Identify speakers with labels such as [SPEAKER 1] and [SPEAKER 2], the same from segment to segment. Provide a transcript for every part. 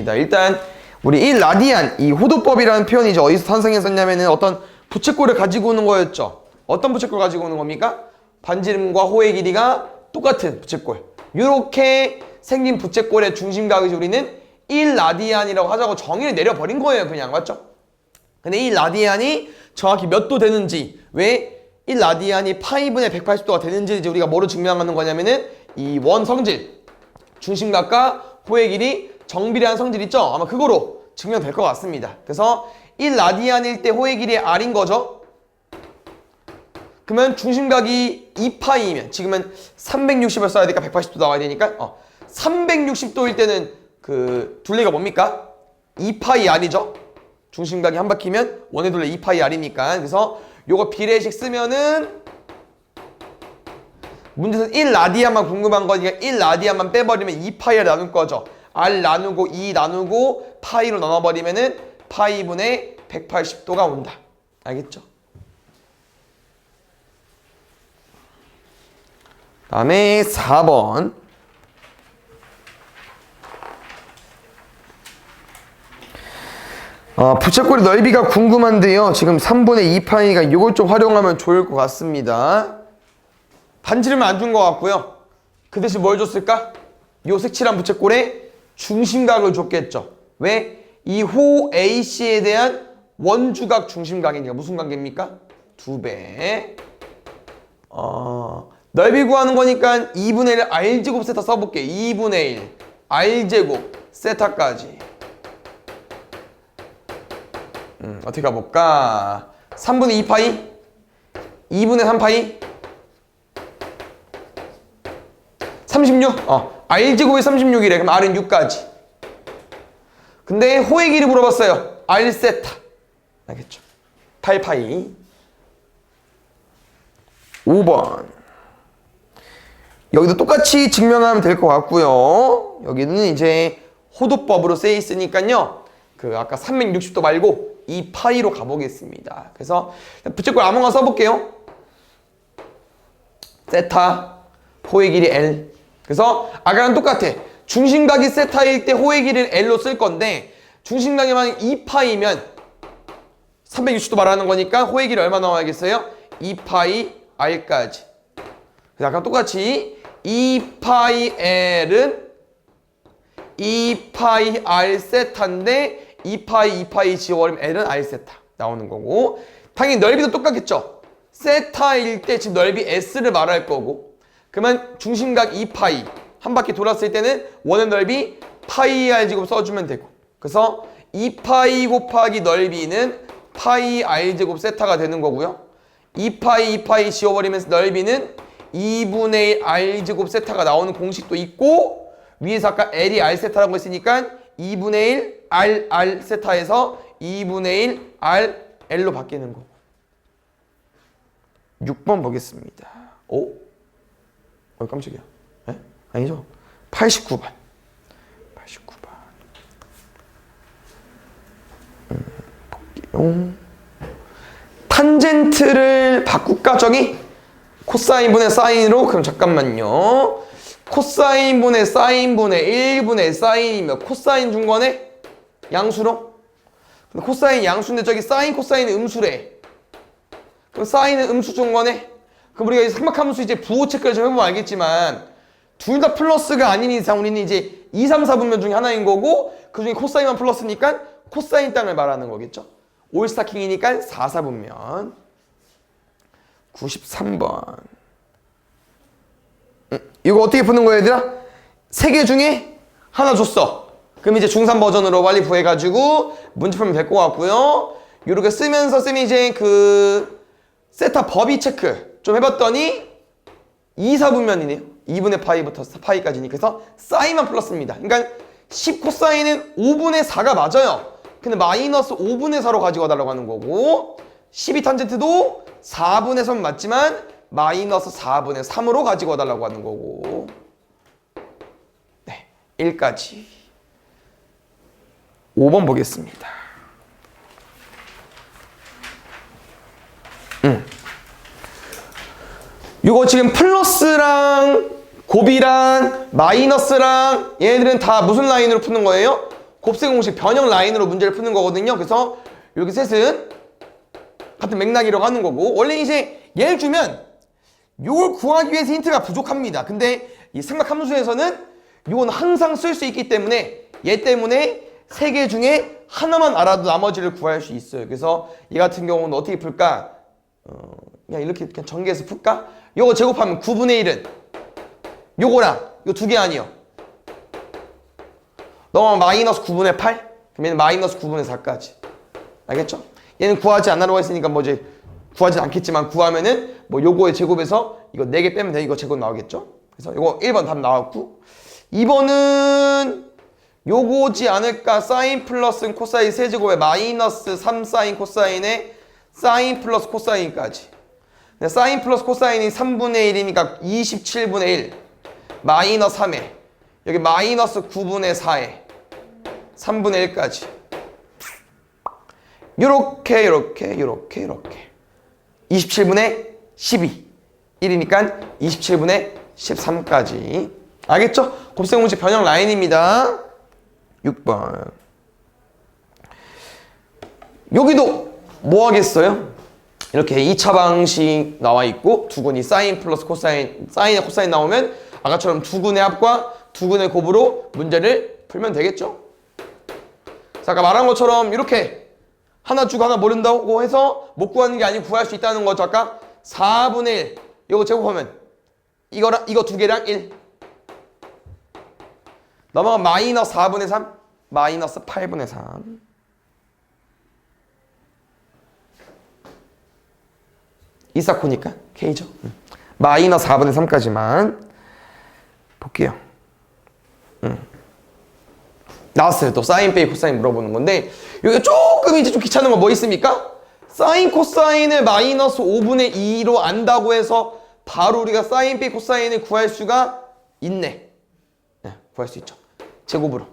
[SPEAKER 1] 보겠습니다. 일단 우리 1라디안 이 호도법이라는 표현이 이제 어디서 탄생했었냐면은 어떤 부채꼴을 가지고 오는 거였죠. 어떤 부채꼴 가지고 오는 겁니까? 반지름과 호의 길이가 똑같은 부채꼴. 이렇게 생긴 부채꼴의 중심각을 우리는 1라디안이라고 하자고 정의를 내려버린 거예요. 그냥 맞죠? 근데 이 라디안이 정확히 몇 도 되는지, 왜 1라디안이 파이분의 180도가 되는지 이제 우리가 뭐로 증명하는 거냐면은 이 원 성질, 중심각과 호의 길이 정비례한 성질 있죠? 아마 그거로 증명될 것 같습니다. 그래서 1라디안일 때 호의 길이 R인 거죠? 그러면 중심각이 2파이면 지금은 360을 써야 되니까 180도 나와야 되니까 360도일 때는 그 둘레가 뭡니까? 2파이 R이죠? 중심각이 한 바퀴면 원의 둘레 2파이 R이니까. 그래서 요거 비례식 쓰면은 문제에서 1라디안만 궁금한 거니까 1라디안만 빼버리면 2파이를 나눌 거죠. R 나누고 2 나누고 파이로 나눠버리면은 파이분의 180도가 온다. 알겠죠? 다음에 4번. 부채꼴의 넓이가 궁금한데요. 지금 3분의 2파이가 이걸 좀 활용하면 좋을 것 같습니다. 반지름은 안 준 것 같고요. 그 대신 뭘 줬을까? 요 색칠한 부채꼴에 중심각을 줬겠죠. 왜? 이 호 AC에 대한 원주각 중심각이니까 무슨 관계입니까? 2배. 넓이 구하는 거니까 2분의 1 R제곱 세타 써볼게. 2분의 1 R제곱 세타까지. 어떻게 가볼까? 3분의 2파이? 2분의 3파이? 36? R제곱이 36이래. 그럼 R은 6까지. 근데 호의 길이 물어봤어요. R 세타. 알겠죠? 8파이. 5번. 여기도 똑같이 증명하면 될 것 같고요. 여기는 이제 호도법으로 쓰여 있으니까요. 그 아까 360도 말고 이 파이로 가보겠습니다. 그래서 부채꼴 아무거나 써볼게요. 세타, 호의 길이 L. 그래서 아까랑 똑같아. 중심각이 세타일 때 호의 길이를 L로 쓸 건데 중심각이 만약 2파이면 360도 말하는 거니까 호의 길이 얼마 나와야겠어요? 2파이 R까지. 그래서 아까 똑같이 2파이 L은 2파이 R 세타인데 2파이 지워버리면 L은 R 세타 나오는 거고, 당연히 넓이도 똑같겠죠. 세타일 때 지금 넓이 S를 말할 거고, 그러면 중심각 2파이 한 바퀴 돌았을 때는 원의 넓이 파이 R 제곱 써주면 되고, 그래서 2파이 곱하기 넓이는 파이 R 제곱 세타가 되는 거고요. 2파이 지워버리면서 넓이는 2분의 1 R 제곱 세타가 나오는 공식도 있고, 위에서 아까 L이 R 세타라고 했으니까 2분의 1 R 세타에서 2분의 1 R L로 바뀌는 거고. 6번 보겠습니다. 오? 깜짝이야. 에? 아니죠? 89번. 89번. 볼게요. 탄젠트를 바꿀까, 저기? 코사인분의 사인으로? 그럼 잠깐만요. 코사인분의 사인분의 1분의 사인이면 코사인 준 거네? 양수로? 근데 코사인 양수인데 저기 사인 코사인은 음수래. 그럼 사인은 음수 준 거네? 그럼 우리가 이제 삼각함수 이제 부호 체크를 좀 해보면 알겠지만 둘 다 플러스가 아닌 이상 우리는 이제 2, 3, 4분면 중에 하나인 거고, 그 중에 코사인만 플러스니까 코사인 땅을 말하는 거겠죠? 올스타킹이니까 4, 4분면. 93번. 이거 어떻게 푸는 거야, 얘들아? 3개 중에 하나 줬어. 그럼 이제 중3 버전으로 빨리 구해가지고 문제 풀면 될 것 같고요. 이렇게 쓰면서 쌤이 이제 그 세타 범위 체크 좀 해봤더니 2, 4분면이네요. 2분의 파이부터 파이까지니. 그래서 사인만 플러스입니다. 그러니까 10 코사인은 5분의 4가 맞아요. 근데 마이너스 5분의 4로 가지고 와달라고 하는 거고, 12 탄젠트도 4분의 3 맞지만 마이너스 4분의 3으로 가지고 와달라고 하는 거고. 네, 1까지. 5번 보겠습니다. 이거 지금 플러스랑 곱이랑 마이너스랑 얘네들은 다 무슨 라인으로 푸는 거예요? 곱셈 공식 변형 라인으로 문제를 푸는 거거든요. 그래서 여기 셋은 같은 맥락이라고 하는 거고, 원래 이제 얘를 주면 요걸 구하기 위해서 힌트가 부족합니다. 근데 이 삼각함수에서는 요건 항상 쓸 수 있기 때문에 얘 때문에 세 개 중에 하나만 알아도 나머지를 구할 수 있어요. 그래서 얘 같은 경우는 어떻게 풀까? 그냥 이렇게 그냥 전개해서 풀까? 요거 제곱하면 9분의 1은 요거랑 이거 두 개 아니요. 넘어가면 마이너스 9분의 8? 그럼 얘는 마이너스 9분의 4까지. 알겠죠? 얘는 구하지 않으라고 했으니까 뭐 이제 구하진 않겠지만 구하면은 뭐 요거의 제곱에서 이거 4개 빼면 돼. 이거 제곱 나오겠죠? 그래서 요거 1번 답 나왔고, 2번은 요거지 않을까? 사인 플러스 코사인 세제곱에 마이너스 3 사인 코사인에 사인 플러스 코사인까지. 사인 플러스 코사인이 3분의 1이니까 27분의 1 마이너스 3에 여기 마이너스 9분의 4에 3분의 1까지. 요렇게 27분의 12 1이니까 27분의 13까지. 알겠죠? 곱셈 공식 변형 라인입니다. 6번. 여기도 뭐 하겠어요? 이렇게 2차 방식 나와 있고 두근이 사인 플러스 코사인, 사인에 코사인 나오면 아까처럼 두근의 합과 두근의 곱으로 문제를 풀면 되겠죠? 자, 아까 말한 것처럼 이렇게 하나 주고 하나 모른다고 해서 못 구하는 게 아니고 구할 수 있다는 거죠. 아까 4분의 1 이거 제곱하면 이거랑 이거 두 개랑 1 넘어가 마이너스 4분의 3 마이너스 8분의 3 이사코니까 K죠. 마이너스 4분의 3까지만 볼게요. 나왔어요. 또 사인 빼기 코사인 물어보는 건데 여기 조금 이제 좀 귀찮은 거 뭐 있습니까? 사인 코사인을 마이너스 5분의 2로 안다고 해서 바로 우리가 사인 빼기 코사인을 구할 수가 있네. 네, 구할 수 있죠. 제곱으로.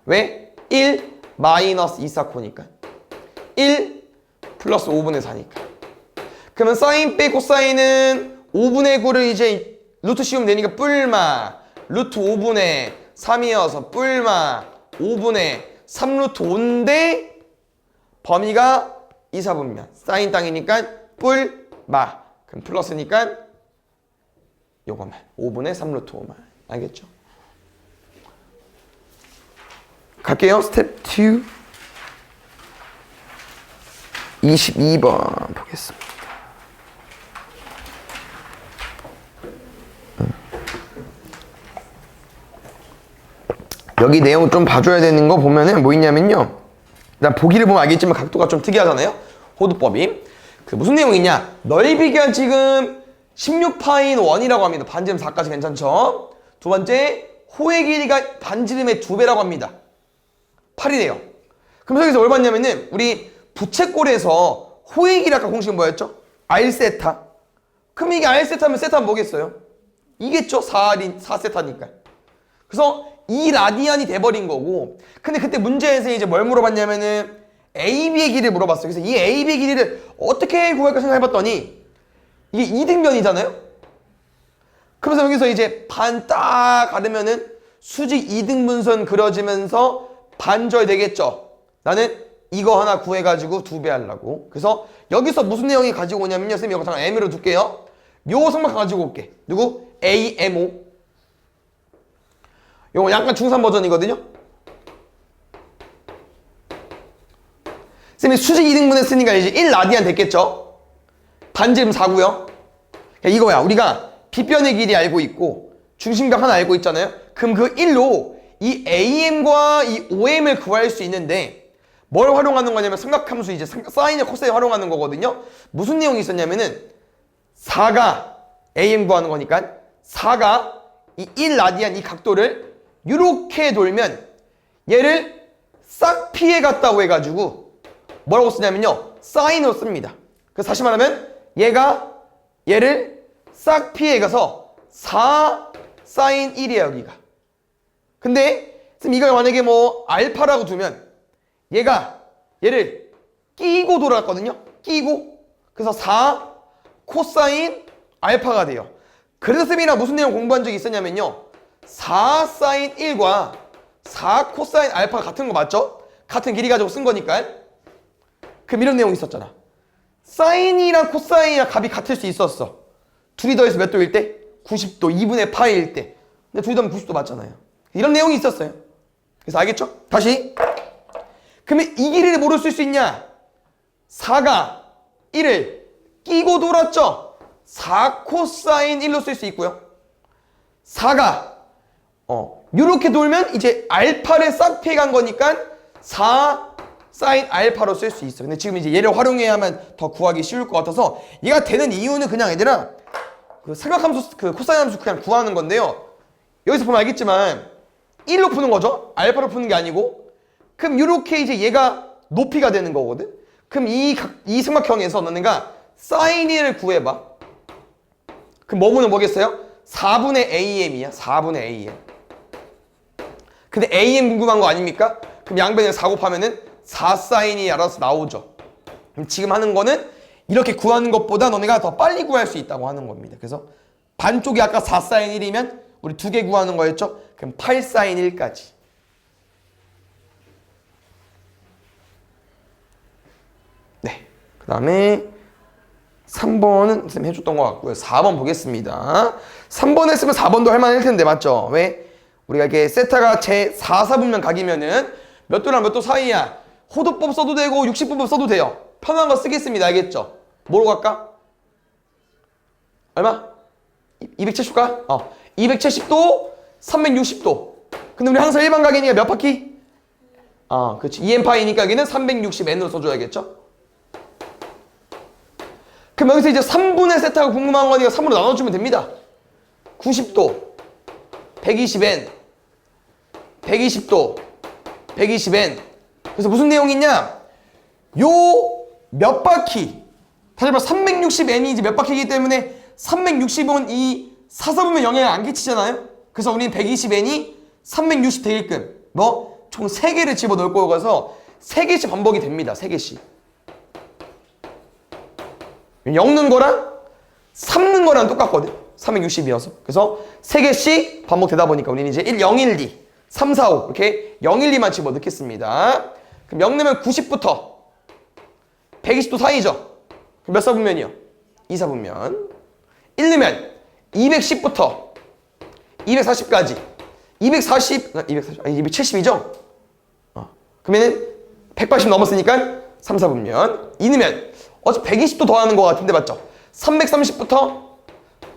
[SPEAKER 1] 왜? 1 마이너스 2사코니까 1 플러스 5분의 4니까. 그러면 사인 빼기 코사인은 5분의 9를 이제 루트 씌우면 되니까 뿔마 루트 5분의 3이어서 뿔마 5분의 3루트 5인데 범위가 2, 4분면 사인 땅이니까 뿔마 그럼 플러스니까 요거만 5분의 3루트 5만. 알겠죠? 갈게요. 스텝 2 22번 보겠습니다. 여기 내용 좀 봐줘야 되는 거 보면은 뭐 있냐면요. 일단 보기를 보면 알겠지만 각도가 좀 특이하잖아요. 호두법이. 그 무슨 내용이냐. 넓이가 지금 16파인 1이라고 합니다. 반지름 4까지 괜찮죠? 두 번째, 호의 길이가 반지름의 2배라고 합니다. 8이래요. 그럼 여기서 뭘 봤냐면은 우리 부채꼴에서 호의 길이 아까 공식은 뭐였죠? R세타. 그럼 이게 R세타면 세타는 뭐겠어요? 이겠죠? 4세타니까. 그래서 2라디안이 돼버린 거고. 근데 그때 문제에서 이제 뭘 물어봤냐면은 AB의 길이를 물어봤어요. 그래서 이 AB의 길이를 어떻게 구할까 생각해봤더니 이게 이등변이잖아요? 그래서 여기서 이제 반 딱 가르면은 수직 이등분선 그려지면서 반절 되겠죠? 나는 이거 하나 구해가지고 2배 하려고. 그래서 여기서 무슨 내용이 가지고 오냐면요. 쌤이 이거 잠깐 M으로 둘게요. 요 삼각 가지고 올게. 누구? AMO. 요거 약간 중산 버전이거든요. 쌤이 수직 2등분 했으니까 이제 1라디안 됐겠죠? 반지름 4고요. 이거야. 우리가 빗변의 길이 알고 있고 중심각 하나 알고 있잖아요. 그럼 그 1로 이 AM과 이 OM을 구할 수 있는데 뭘 활용하는 거냐면 삼각함수 이제 사인의 코사인 활용하는 거거든요. 무슨 내용이 있었냐면은 4가 AM 구하는 거니까 4가 이 1라디안 이 각도를 이렇게 돌면 얘를 싹 피해 갔다고 해가지고 뭐라고 쓰냐면요. 사인으로 씁니다. 그래서 다시 말하면 얘를 싹 피해 가서 4 사인 1이야 여기가. 근데 지금 이걸 만약에 뭐 알파라고 두면 얘를 끼고 돌아갔거든요. 끼고. 그래서 4 코사인 알파가 돼요. 그래서 쌤이랑 무슨 내용 공부한 적이 있었냐면요. 4 사인 1과 4 코사인 알파가 같은 거 맞죠? 같은 길이 가지고 쓴 거니까. 그럼 이런 내용이 있었잖아. 사인이랑 코사인이랑 값이 같을 수 있었어. 둘이 더해서 몇 도일 때? 90도, 2분의 파이일 때. 근데 둘이 더하면 90도 맞잖아요. 이런 내용이 있었어요. 그래서 알겠죠? 다시. 그러면 이 길이를 뭐로 쓸 수 있냐? 4가 1을 끼고 돌았죠? 4 코사인 1로 쓸 수 있고요. 4가 요렇게 돌면 이제 알파를 싹 피해간 거니까 4 사인 알파로 쓸 수 있어. 근데 지금 이제 얘를 활용해야만 더 구하기 쉬울 것 같아서 얘가 되는 이유는 그냥 얘들아 그 삼각함수 그 코사인 함수 그냥 구하는 건데요. 여기서 보면 알겠지만 1로 푸는 거죠. 알파로 푸는 게 아니고. 그럼 요렇게 이제 얘가 높이가 되는 거거든. 그럼 이 삼각형에서 너네가 사인 1을 구해봐. 그럼 뭐는 뭐겠어요? 4분의 AM이야. 4분의 AM. 근데 AM 궁금한 거 아닙니까? 그럼 양변에 4 곱하면은 4 사인이 알아서 나오죠. 그럼 지금 하는 거는 이렇게 구하는 것보다 너네가 더 빨리 구할 수 있다고 하는 겁니다. 그래서 반쪽이 아까 4 사인 1이면 우리 2개 구하는 거였죠? 그럼 8 사인 1까지. 네. 그 다음에 3번은 선생님 해줬던 것 같고요. 4번 보겠습니다. 3번 했으면 4번도 할만할 텐데 맞죠? 왜? 우리가 이렇게 세타가 제 4사분면 각이면은 몇 도랑 몇 도 사이야? 호도법 써도 되고 60분법 써도 돼요. 편한 거 쓰겠습니다. 알겠죠? 뭐로 갈까? 얼마? 270가? 270도, 360도. 근데 우리 항상 일반 각이니까 몇 바퀴? 그렇지. 2n파이니까 여기는 360n으로 써줘야겠죠? 그럼 여기서 이제 3분의 세타가 궁금한 거니까 3으로 나눠주면 됩니다. 90도, 120n, 120도, 120n. 그래서 무슨 내용이 있냐? 요 몇 바퀴, 다시 말해 360n이 이제 몇 바퀴이기 때문에 360은 이 사사분면 영향을 안 끼치잖아요? 그래서 우리는 120n이 360 되게끔 총 3개를 집어넣을 거여서 3개씩 반복이 됩니다. 3개씩. 엮는 거랑 삶는 거랑 똑같거든. 360이어서. 그래서 3개씩 반복되다 보니까 우리는 이제 1, 0, 1, 2, 3, 4, 5 이렇게 0, 1, 2만 집어넣겠습니다. 그럼 엮으면 90부터 120도 사이죠. 그럼 몇 사분면이요? 2사분면. 1 넣으면 210부터 240까지 270이죠? 그러면 180 넘었으니까 3, 4분면. 2 넣으면 어차피 120도 더하는 것 같은데 맞죠? 330부터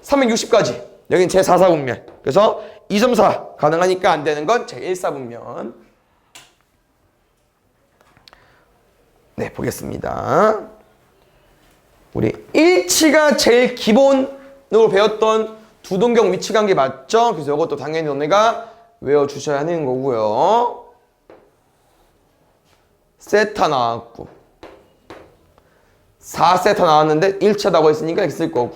[SPEAKER 1] 360까지 여긴 제 4사분면. 그래서 2.4 가능하니까 안 되는 건 제 1사분면. 네, 보겠습니다. 우리 일치가 제일 기본으로 배웠던 두동경 위치관계 맞죠? 그래서 이것도 당연히 너네가 외워주셔야 하는 거고요. 세타 나왔고 4세타 나왔는데 일치하다고 했으니까 이렇게 쓸 거고.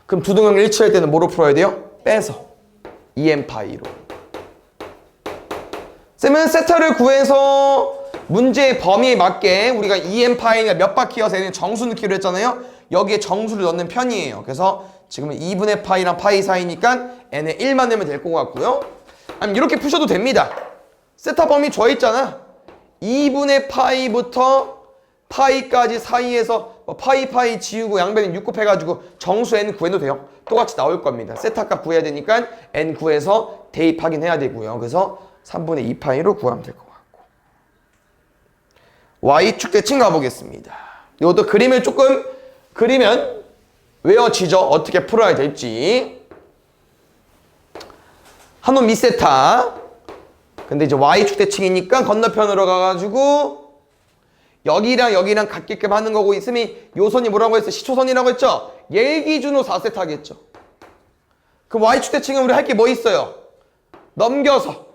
[SPEAKER 1] 그럼 두동경 일치할 때는 뭐로 풀어야 돼요? 빼서 2n파이로. 쌤은 세타를 구해서 문제의 범위에 맞게 우리가 2n파이가 몇 바퀴여서 얘는 정수 넣기로 했잖아요. 여기에 정수를 넣는 편이에요. 그래서 지금은 2분의 파이랑 파이 사이니까 n에 1만 넣으면 될 것 같고요. 아니면 이렇게 푸셔도 됩니다. 세타 범위 줘 있잖아. 2분의 파이부터 파이까지 사이에서 파이 지우고 양변에 6 곱해가지고 정수 n 구해도 돼요. 똑같이 나올 겁니다. 세타 값 구해야 되니까 n 구해서 대입하긴 해야 되고요. 그래서 3분의 2파이로 구하면 될 것 같고. y축 대칭 가보겠습니다. 이것도 그림을 조금 그리면 외워지죠. 어떻게 풀어야 될지. 한놈 미세타. 근데 이제 y축 대칭이니까 건너편으로 가가지고 여기랑 여기랑 같게끔 하는 거고, 있으면 요선이 뭐라고 했어? 시초선이라고 했죠? 얘 기준으로 4세타겠죠. 그 y축 대칭은 우리 할 게 뭐 있어요? 넘겨서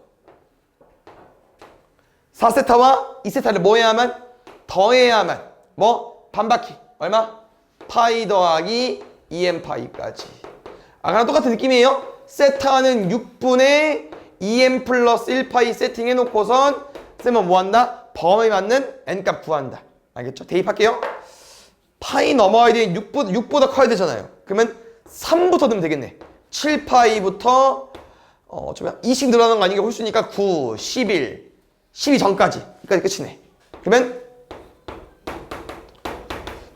[SPEAKER 1] 4세타와 2세타를 뭐 해야만? 더해야만. 뭐? 반바퀴. 얼마? 파이 더하기 2n파이까지. 아까랑 똑같은 느낌이에요. 세타는 6분의 2n 플러스 1파이 세팅해놓고선 쌤은 뭐 한다? 범위에 맞는 n값 구한다. 알겠죠? 대입할게요. 파이 넘어야 되는 6보다 커야 되잖아요. 그러면 3부터 넣으면 되겠네. 7파이부터 어쩌면 20 늘어나는 거 아니게 홀수니까 9, 11, 12 전까지. 여기까지 끝이네. 그러면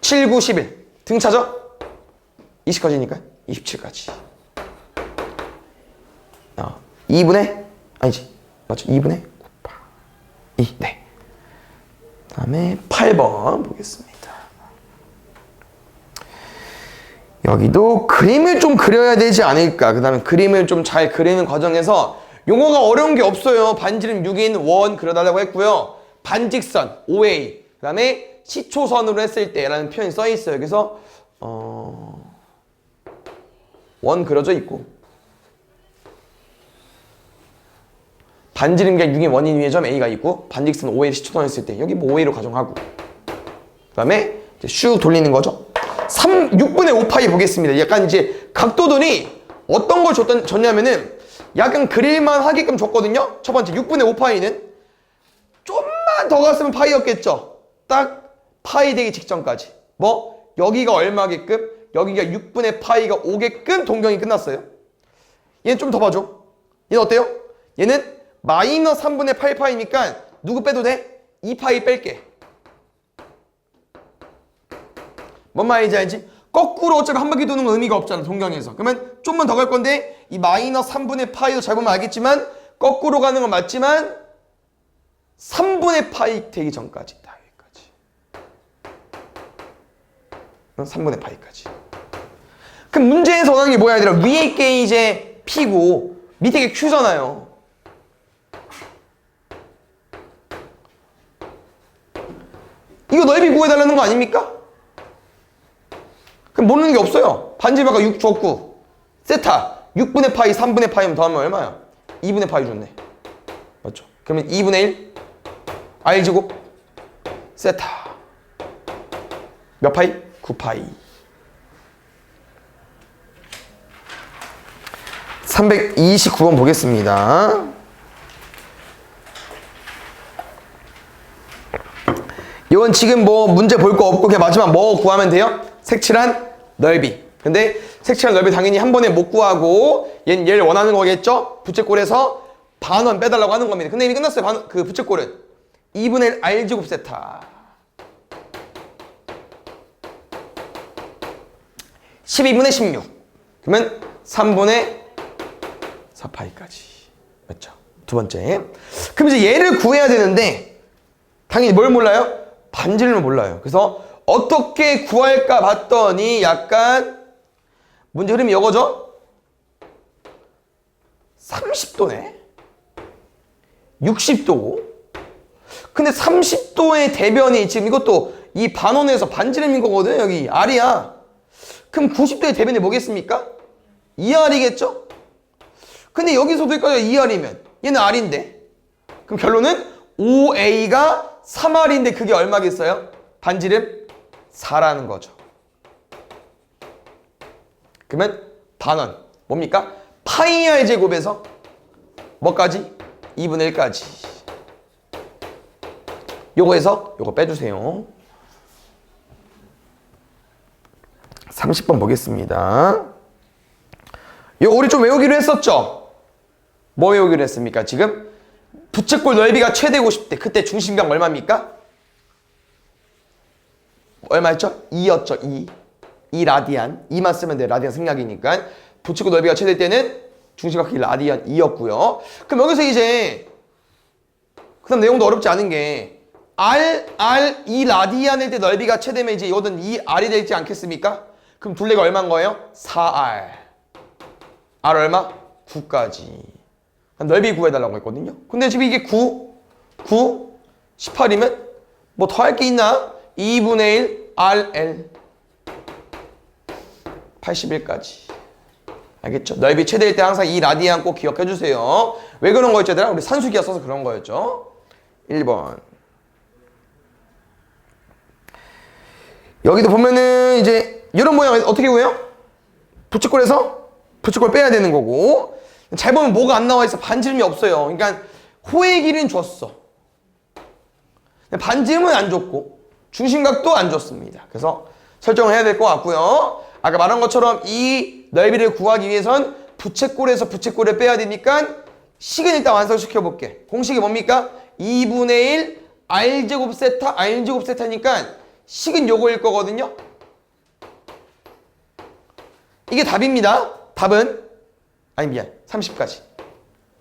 [SPEAKER 1] 7, 9, 11. 등 차죠? 20까지니까 27까지. 2분의 아니지. 맞죠? 2분의 9, 8. 2. 네. 다음에 8번 보겠습니다. 여기도 그림을 좀 그려야 되지 않을까. 그 다음에 그림을 좀 잘 그리는 과정에서 용어가 어려운 게 없어요. 반지름 6인 원 그려달라고 했고요. 반직선 5A. 그 다음에 시초선으로 했을 때라는 표현이 써 있어요. 그래서 원 그려져 있고 반지름과 6인 원인 위에 점 A가 있고 반직선 5A 시초선 했을 때 여기 뭐 5A로 가정하고 그 다음에 슉 돌리는 거죠. 6분의 5파이 보겠습니다. 약간 이제 각도들이 어떤 걸 줬냐면은 약간 그릴만 하게끔 줬거든요. 첫 번째 6분의 5파이는 좀만 더 갔으면 파이였겠죠. 딱 파이 되기 직전까지. 뭐 여기가 얼마게끔 여기가 6분의 파이가 5게끔 동경이 끝났어요. 얘는 좀 더 봐줘. 얘는 어때요? 얘는 마이너스 3분의 8파이니까 누구 빼도 돼? 2파이 뺄게. 뭔 말인지 알지? 거꾸로 어차피 한 바퀴 도는 건 의미가 없잖아, 동경에서. 그러면 좀만 더 갈 건데 이 마이너스 3분의 파이도 잘 보면 알겠지만 거꾸로 가는 건 맞지만 3분의 파이 되기 전까지 다 여기까지. 3분의 파이까지. 그럼 문제에서 원하는 게 뭐야 얘들아? 위에 게 이제 P고 밑에 게 Q잖아요. 이거 넓이 구해달라는 거 아닙니까? 그럼 모르는 게 없어요. 반지름 아까 6 줬고 세타 6분의 파이 3분의 파이면 더하면 얼마야? 2분의 파이 줬네. 맞죠? 그러면 2분의 1 R제곱 세타 몇 파이? 9파이. 329번 보겠습니다. 이건 지금 뭐 문제 볼 거 없고 그냥 마지막 뭐 구하면 돼요? 색칠한 넓이. 근데 색칠한 넓이 당연히 한 번에 못 구하고 얘를 원하는 거겠죠? 부채꼴에서 반원 빼달라고 하는 겁니다. 근데 이미 끝났어요. 그 부채꼴은 2분의 1 R제곱 세타 12분의 16 그러면 3분의 4파이까지. 맞죠? 두 번째. 그럼 이제 얘를 구해야 되는데 당연히 뭘 몰라요? 반지름을 몰라요. 그래서 어떻게 구할까 봤더니 약간 문제 흐름이 이거죠? 30도네? 60도고 근데 30도의 대변이 지금 이것도 이 반원에서 반지름인 거거든. 여기 R이야. 그럼 90도의 대변이 뭐겠습니까? 2R이겠죠? 근데 여기서도 여기까지가 2R이면 얘는 R인데 그럼 결론은 5A가 3R인데 그게 얼마겠어요? 반지름 4라는 거죠. 그러면 반원 뭡니까? 파이 R 제곱에서 뭐까지? 2분의 1까지. 요거에서 요거 빼주세요. 30번 보겠습니다. 요거 우리 좀 외우기로 했었죠? 뭐 외우기로 했습니까? 지금 부채꼴 넓이가 최대고 싶대. 그때 중심각 얼마입니까? 얼마였죠? 2였죠. 2 라디안. 2만 쓰면 돼. 라디안 생략이니까. 부채꼴 넓이가 최대일 때는 중심각 라디안 2였고요. 그럼 여기서 이제 그 다음 내용도 어렵지 않은 게 R, 2 라디안일 때 넓이가 최대면 이제 이거는 2R이 되지 않겠습니까? 그럼 둘레가 얼마인 거예요? 4R. R 얼마? 9까지. 넓이 구해달라고 했거든요. 근데 지금 이게 9, 18이면 뭐 더 할 게 있나? 2분의 1 RL 81까지. 알겠죠? 넓이 최대일 때 항상 이 라디안 꼭 기억해 주세요. 왜 그런 거였죠, 얘들아? 우리 산수기가 써서 그런 거였죠. 1번. 여기도 보면은 이제 이런 모양 어떻게 구해요? 부채꼴에서 부채꼴 빼야 되는 거고. 잘 보면 뭐가 안 나와 있어. 반지름이 없어요. 그러니까 호의 길이는 줬어. 반지름은 안 줬고 중심각도 안 줬습니다. 그래서 설정을 해야 될 것 같고요. 아까 말한 것처럼 이 넓이를 구하기 위해선 부채꼴에서 부채꼴을 빼야 되니까 식은 일단 완성시켜 볼게. 공식이 뭡니까? 2분의 1 r제곱 세타 r제곱 세타니까 식은 요거일 거거든요. 이게 답입니다. 답은 아니 미안 30까지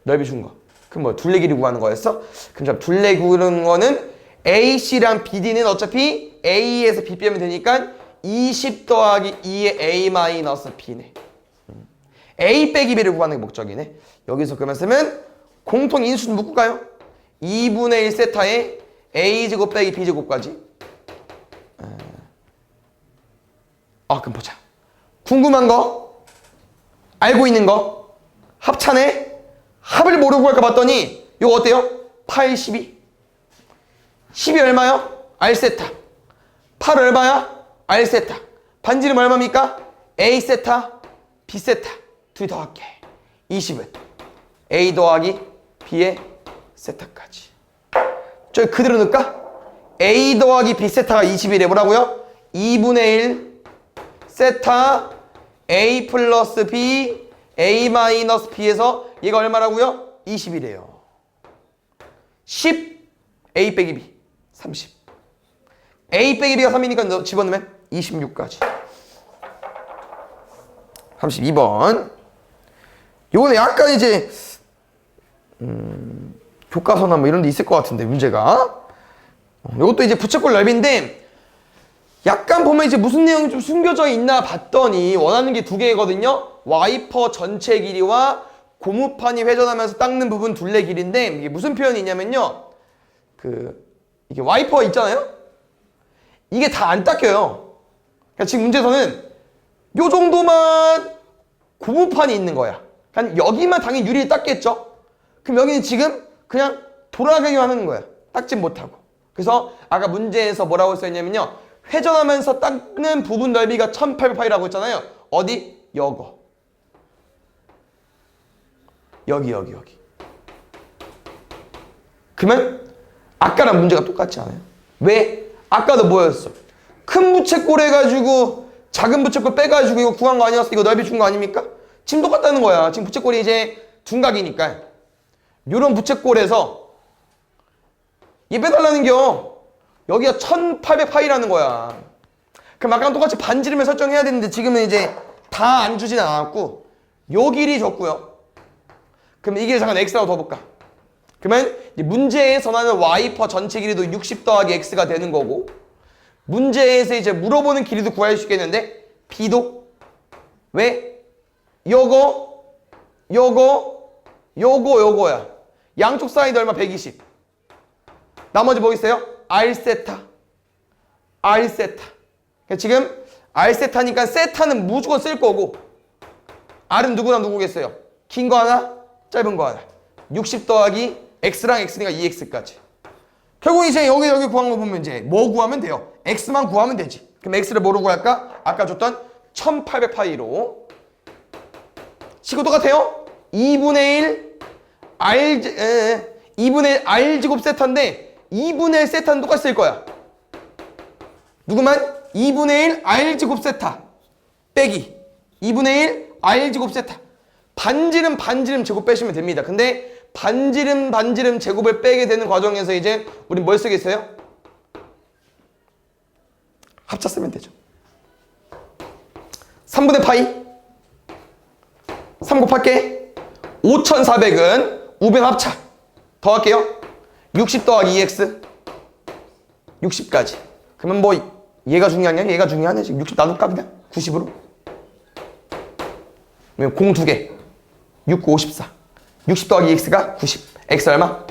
[SPEAKER 1] 넓이 준 거. 그럼 뭐 둘레 길이 구하는 거였어? 그럼 둘레 구하는 거는 AC랑 BD는 어차피 A에서 B 빼면 되니까 20 더하기 2의 A 마이너스 B네. A 빼기 B를 구하는 게 목적이네. 여기서 그러면 쓰면 공통 인수는 묶을까요? 2분의 1 세타에 A제곱 빼기 B제곱까지. 그럼 보자. 궁금한 거, 알고 있는 거, 합차네? 합을 모르고 할까 봤더니 이거 어때요? 8, 12. 10이 얼마요? R세타. 8 얼마야? R세타. 반지름 얼마입니까? A세타, B세타. 둘이 더할게. 20은 A 더하기 B의 세타까지. 저기 그대로 넣을까? A 더하기 B 세타가 20이래. 뭐라고요? 2분의 1 세타 A 플러스 B A 마이너스 B에서 얘가 얼마라고요? 20이래요. 10 A 빼기 B 30. A 빼기 B가 3이니까 집어넣으면 26까지. 32번. 요거는 약간 이제 교과서나 뭐 이런 데 있을 것 같은데 문제가. 요것도 이제 부채꼴 넓이인데 약간 보면 이제 무슨 내용이 좀 숨겨져 있나 봤더니 원하는 게 두 개거든요. 와이퍼 전체 길이와 고무판이 회전하면서 닦는 부분 둘레 길이인데 이게 무슨 표현이 있냐면요. 이게 와이퍼 있잖아요. 이게 다 안 닦여요. 그러니까 지금 문제에서는 요 정도만 고무판이 있는 거야. 그러니까 여기만 당연히 유리를 닦겠죠. 그럼 여기는 지금 그냥 돌아가기만 하는 거야. 닦진 못하고. 그래서 아까 문제에서 뭐라고 써있냐면요. 회전하면서 닦는 부분 넓이가 1800파이라고 했잖아요. 어디? 여거. 여기. 그러면 아까랑 문제가 똑같지 않아요? 왜? 아까도 뭐였어? 큰 부채꼴 해가지고 작은 부채꼴 빼가지고 이거 구한 거 아니었어? 이거 넓이 준 거 아닙니까? 지금 똑같다는 거야. 지금 부채꼴이 이제 둔각이니까 요런 부채꼴에서 얘 빼달라는 겨. 여기가 1800파이라는 거야. 그럼 아까랑 똑같이 반지름을 설정해야 되는데 지금은 이제 다 안 주진 않았고 요 길이 줬고요. 그럼 이 길을 잠깐 x라고 더 볼까? 그러면 문제에서 나는 와이퍼 전체 길이도 60 더하기 x가 되는 거고 문제에서 이제 물어보는 길이도 구할 수 있겠는데 b도 왜? 요거야. 양쪽 사이드 얼마? 120. 나머지 뭐 있어요? R세타. 그러니까 지금 R세타니까 세타는 무조건 쓸 거고 R은 누구랑 누구겠어요? 긴 거 하나, 짧은 거 하나. 60 더하기 X랑 X니까 2X까지. 결국 이제 여기 구한 거 보면 이제 뭐 구하면 돼요? X만 구하면 되지. 그럼 X를 뭐로 구할까? 아까 줬던 1800파이로. 식구 똑같아요? 2분의 1 R제곱 세타인데 2분의 1 세타는 똑같이 쓸 거야. 누구만? 2분의 1 R제곱 세타 빼기 2분의 1 R제곱 세타. 반지름 제곱 빼시면 됩니다. 근데 반지름 제곱을 빼게 되는 과정에서 이제 우리 뭘 쓰겠어요? 합차 쓰면 되죠. 3분의 파이 3 곱할게. 5400은 우변 합차 더할게요. 60 더하기 2x 60까지. 그러면 뭐 얘가 중요하냐? 얘가 중요하냐? 지금 60 나눌까 그냥? 90으로? 공 2개 6, 9, 54 60 더하기 x가 90 x 얼마?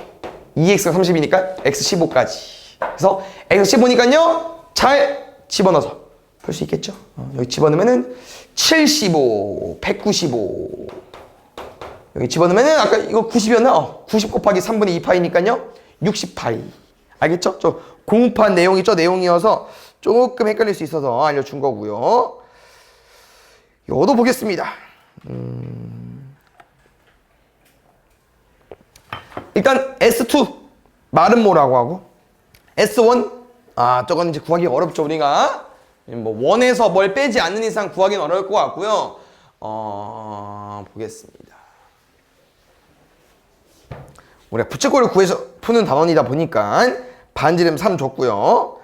[SPEAKER 1] 2x가 30이니까 x 15까지. 그래서 x 15니까요 잘 집어넣어서 볼 수 있겠죠? 여기 집어넣으면은 75 195 여기 집어넣으면은 아까 이거 90이었나? 90 곱하기 3분의 2파이니까요 68. 알겠죠? 저 공판 내용이 저 내용이어서 조금 헷갈릴 수 있어서 알려준 거고요. 이것도 보겠습니다. 일단 S2 말은 뭐라고 하고 S1 저건 이제 구하기 어렵죠. 우리가 뭐 원에서 뭘 빼지 않는 이상 구하기는 어려울 것 같고요. 보겠습니다. 우리가 부채꼴을 구해서 푸는 단원이다 보니까 반지름 3 줬고요.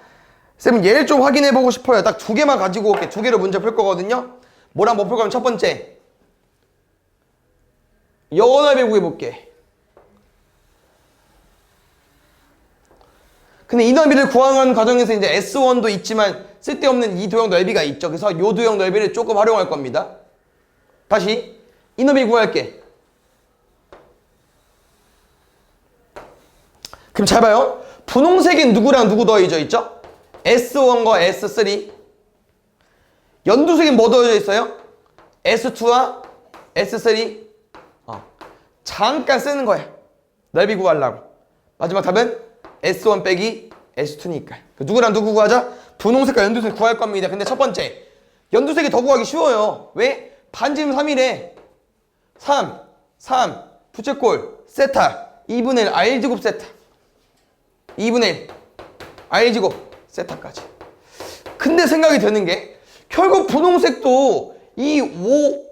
[SPEAKER 1] 쌤은 얘를 좀 확인해보고 싶어요. 딱 두 개만 가지고 올게. 두 개로 문제 풀 거거든요. 뭐랑 뭐 풀 거면 첫 번째 여건넓이 구해볼게. 근데 이 넓이를 구하는 과정에서 이제 S1도 있지만 쓸데없는 이 도형 넓이가 있죠. 그래서 이 도형 넓이를 조금 활용할 겁니다. 다시 이 넓이 구할게. 그럼 잘 봐요. 분홍색엔 누구랑 누구 더해져 있죠? S1과 S3. 연두색엔 뭐 더해져 있어요? S2와 S3. 잠깐 쓰는 거야. 넓이 구하려고. 마지막 답은 S1 빼기 S2니까. 누구랑 누구 구하자? 분홍색과 연두색 구할 겁니다. 근데 첫 번째, 연두색이 더 구하기 쉬워요. 왜? 반지름 3이래. 3, 부채꼴, 세타, 2분의 1, R제곱 세타. 2분의 1, R제곱 세타까지. 근데 생각이 드는 게, 결국 분홍색도 이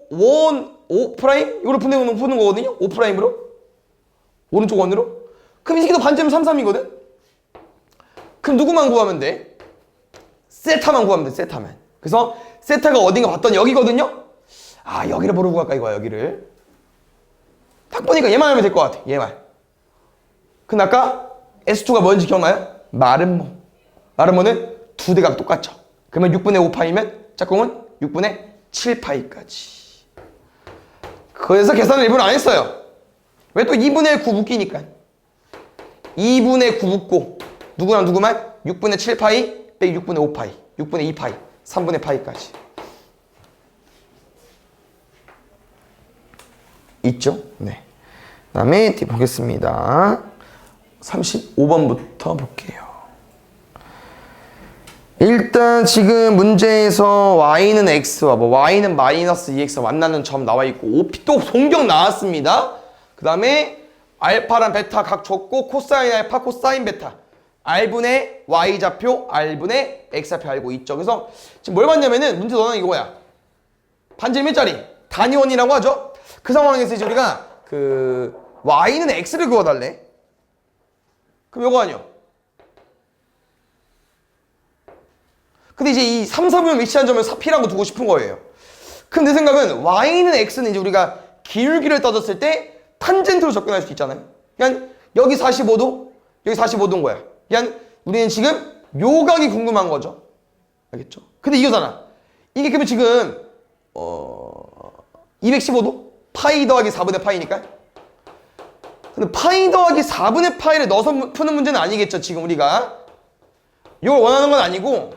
[SPEAKER 1] 5 프라임? 이걸로 푸는 거거든요? 5 프라임으로? 오른쪽 원으로? 그럼 이 새끼도 반지름 3, 3이거든? 그럼 누구만 구하면 돼? 세타만 구하면 돼, 세타만. 그래서 세타가 어딘가 봤더니 여기거든요? 여기를 보러 구할까, 이거야, 여기를. 딱 보니까 얘만 하면 될 것 같아, 얘만. 근데 아까 S2가 뭔지 기억나요? 마름모. 마름모는 두 대각 똑같죠? 그러면 6분의 5파이면 짝꿍은 6분의 7파이까지. 그래서 계산을 일부러 안 했어요. 왜 또 2분의 9 묶이니까. 2분의 9 묶고 누구랑 누구만? 6분의 7파이 빼기 6분의 5파이 6분의 2파이 3분의 파이까지 있죠? 네. 그 다음에 뒤 보겠습니다. 35번부터 볼게요. 일단 지금 문제에서 y는 x와 y는 마이너스 2x와 만나는 점 나와 있고 OP 또 동경 나왔습니다. 그 다음에 알파랑 베타 각 줬고 코사인 알파, 코사인 베타 R분의 Y좌표, R분의 X좌표 알고 있죠. 그래서 지금 뭘 봤냐면은 문제 너는 이거야. 반지름 1짜리 단위원이라고 하죠. 그 상황에서 이제 우리가 Y는 X를 그어달래. 그럼 이거 아니요. 근데 이제 이 3, 4분면 위치한 점을 P라고 두고 싶은 거예요. 그럼 내 생각은 Y는 X는 이제 우리가 기울기를 따졌을 때 탄젠트로 접근할 수 있잖아요. 그러니까 여기 45도, 여기 45도인 거야. 그러니까 우리는 지금 요 각이 궁금한 거죠. 알겠죠? 근데 이거잖아. 이게 그러면 지금 215도? 파이 더하기 4분의 파이니까. 근데 파이 더하기 4분의 파이를 넣어서 푸는 문제는 아니겠죠. 지금 우리가 이걸 원하는 건 아니고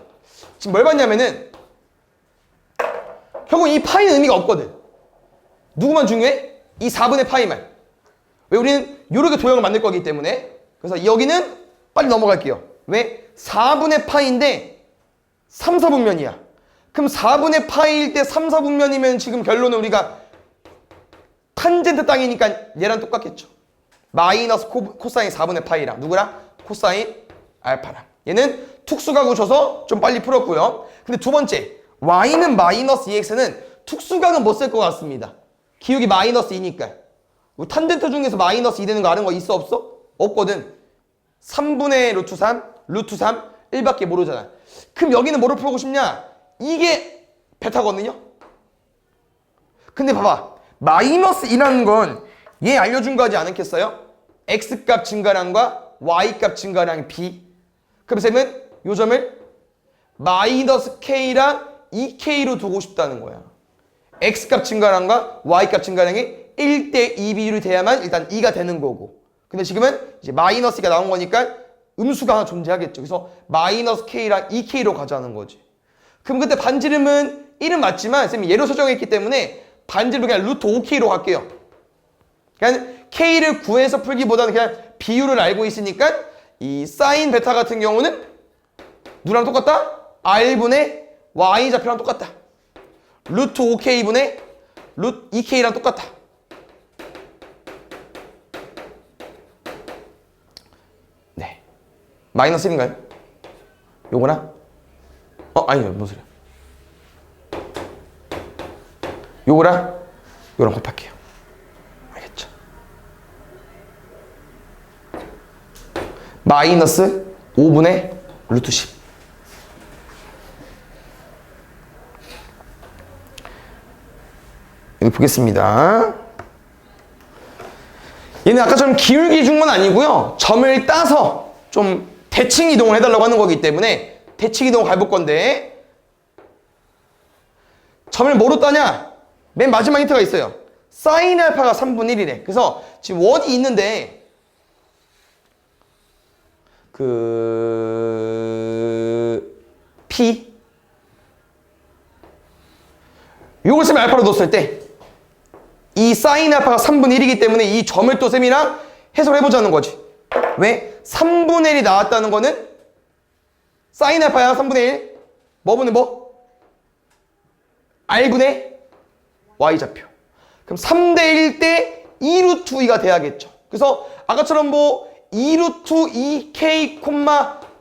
[SPEAKER 1] 지금 뭘 봤냐면은 결국 이 파이는 의미가 없거든. 누구만 중요해? 이 4분의 파이만. 왜? 우리는 요렇게 도형을 만들 거기 때문에. 그래서 여기는 빨리 넘어갈게요. 왜? 4분의 파인데 3, 4분면이야. 그럼 4분의 파일 때 3, 4분면이면 지금 결론은 우리가 탄젠트 땅이니까 얘랑 똑같겠죠. 마이너스 코사인 4분의 파이랑 누구랑? 코사인 알파랑. 얘는 특수각을 줘서 좀 빨리 풀었고요. 근데 두 번째, y는 마이너스 2x는 특수각은 못 쓸 것 같습니다. 기울기 마이너스 2니까. 우리 탄젠트 중에서 마이너스 2 되는 거 아는 거 있어 없어? 없거든. 3분의 루트 3, 루트 3, 1밖에 모르잖아. 그럼 여기는 뭐를 풀고 싶냐? 이게 베타거든요. 근데 봐봐. 마이너스 2라는 건 얘 알려준 거 하지 않았겠어요? x값 증가량과 y값 증가량 b. 그럼 쌤은 요 점을 마이너스 k랑 2k로 두고 싶다는 거야. x값 증가량과 y값 증가량이 1대2 비율이 돼야만 일단 2가 되는 거고. 근데 지금은 이제 마이너스 2가 나온 거니까 음수가 하나 존재하겠죠. 그래서 마이너스 k랑 2k로 가자는 거지. 그럼 그때 반지름은 1은 맞지만 쌤이 얘로 설정했기 때문에 반지름을 그냥 루트 5k로 갈게요. 그냥 k를 구해서 풀기보다는 그냥 비율을 알고 있으니까 이 사인 베타 같은 경우는 누구랑 똑같다? r분의 y좌표랑 똑같다. 루트 5k분의 루트 2k랑 똑같다. 네. 마이너스 1인가요? 요거나? 아니요. 무슨 소리야. 요거랑 곱할게요. 알겠죠? 마이너스 5분의 루트 10. 여기 보겠습니다. 얘는 아까처럼 기울기 준 건 아니고요. 점을 따서 좀 대칭 이동을 해달라고 하는 거기 때문에 대칭 이동을 해볼 건데, 점을 뭐로 따냐? 맨 마지막 힌트가 있어요. 사인 알파가 3분의 1이래. 그래서 지금 원이 있는데 P 요걸 쓰면 알파로 넣었을 때 이 사인 알파가 3분의 1이기 때문에 이 점을 또 쌤이랑 해석을 해보자는 거지. 왜? 3분의 1이 나왔다는 거는 사인 알파야 3분의 1 뭐분의 뭐? R분의 Y좌표. 그럼 3대 1 때 2루트 2가 돼야겠죠. 그래서 아까처럼 뭐 2루트 2K,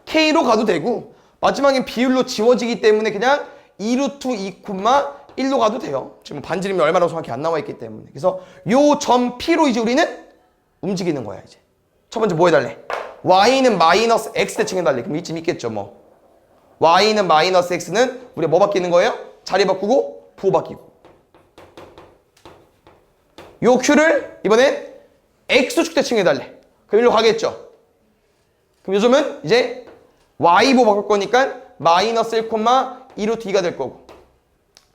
[SPEAKER 1] K로 가도 되고 마지막엔 비율로 지워지기 때문에 그냥 2루트 2, 1로 가도 돼요. 지금 반지름이 얼마나 정확히 안 나와 있기 때문에. 그래서 요 점 P로 이제 우리는 움직이는 거야. 이제 첫 번째 뭐 해달래? Y는 마이너스 X 대칭 해달래. 그럼 이쯤 있겠죠 뭐. Y는 마이너스 X는 우리가 뭐 바뀌는 거예요? 자리 바꾸고 부호 바뀌고. 요 Q를 이번엔 X축 대칭 해달래. 그럼 일로 가겠죠. 그럼 요즘은 이제 Y부 바꿀 거니까 마이너스 1, 2루트 2가 될 거고.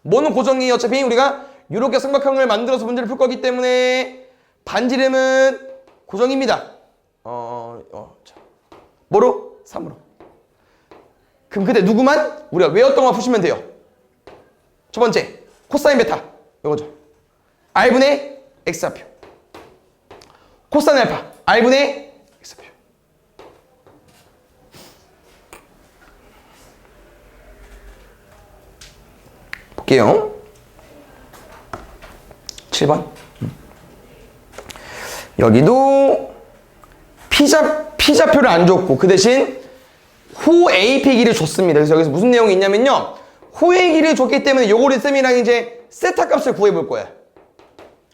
[SPEAKER 1] 뭐는 고정이에요. 어차피 우리가 이렇게 삼각형을 만들어서 문제를 풀 거기 때문에 반지름은 고정입니다. 자. 뭐로? 3으로. 그럼 그때 누구만? 우리가 외웠던 거 푸시면 돼요. 첫 번째, 코사인 베타. 이거죠. R분의 X좌표. 코사인 알파. R분의 X좌표. 볼게요. 7번. 여기도 P좌표를 안 줬고 그 대신 호 AP 길이를 줬습니다. 그래서 여기서 무슨 내용이 있냐면요. 호의 길이를 줬기 때문에 요거를 쌤이랑 이제 세타 값을 구해볼 거야.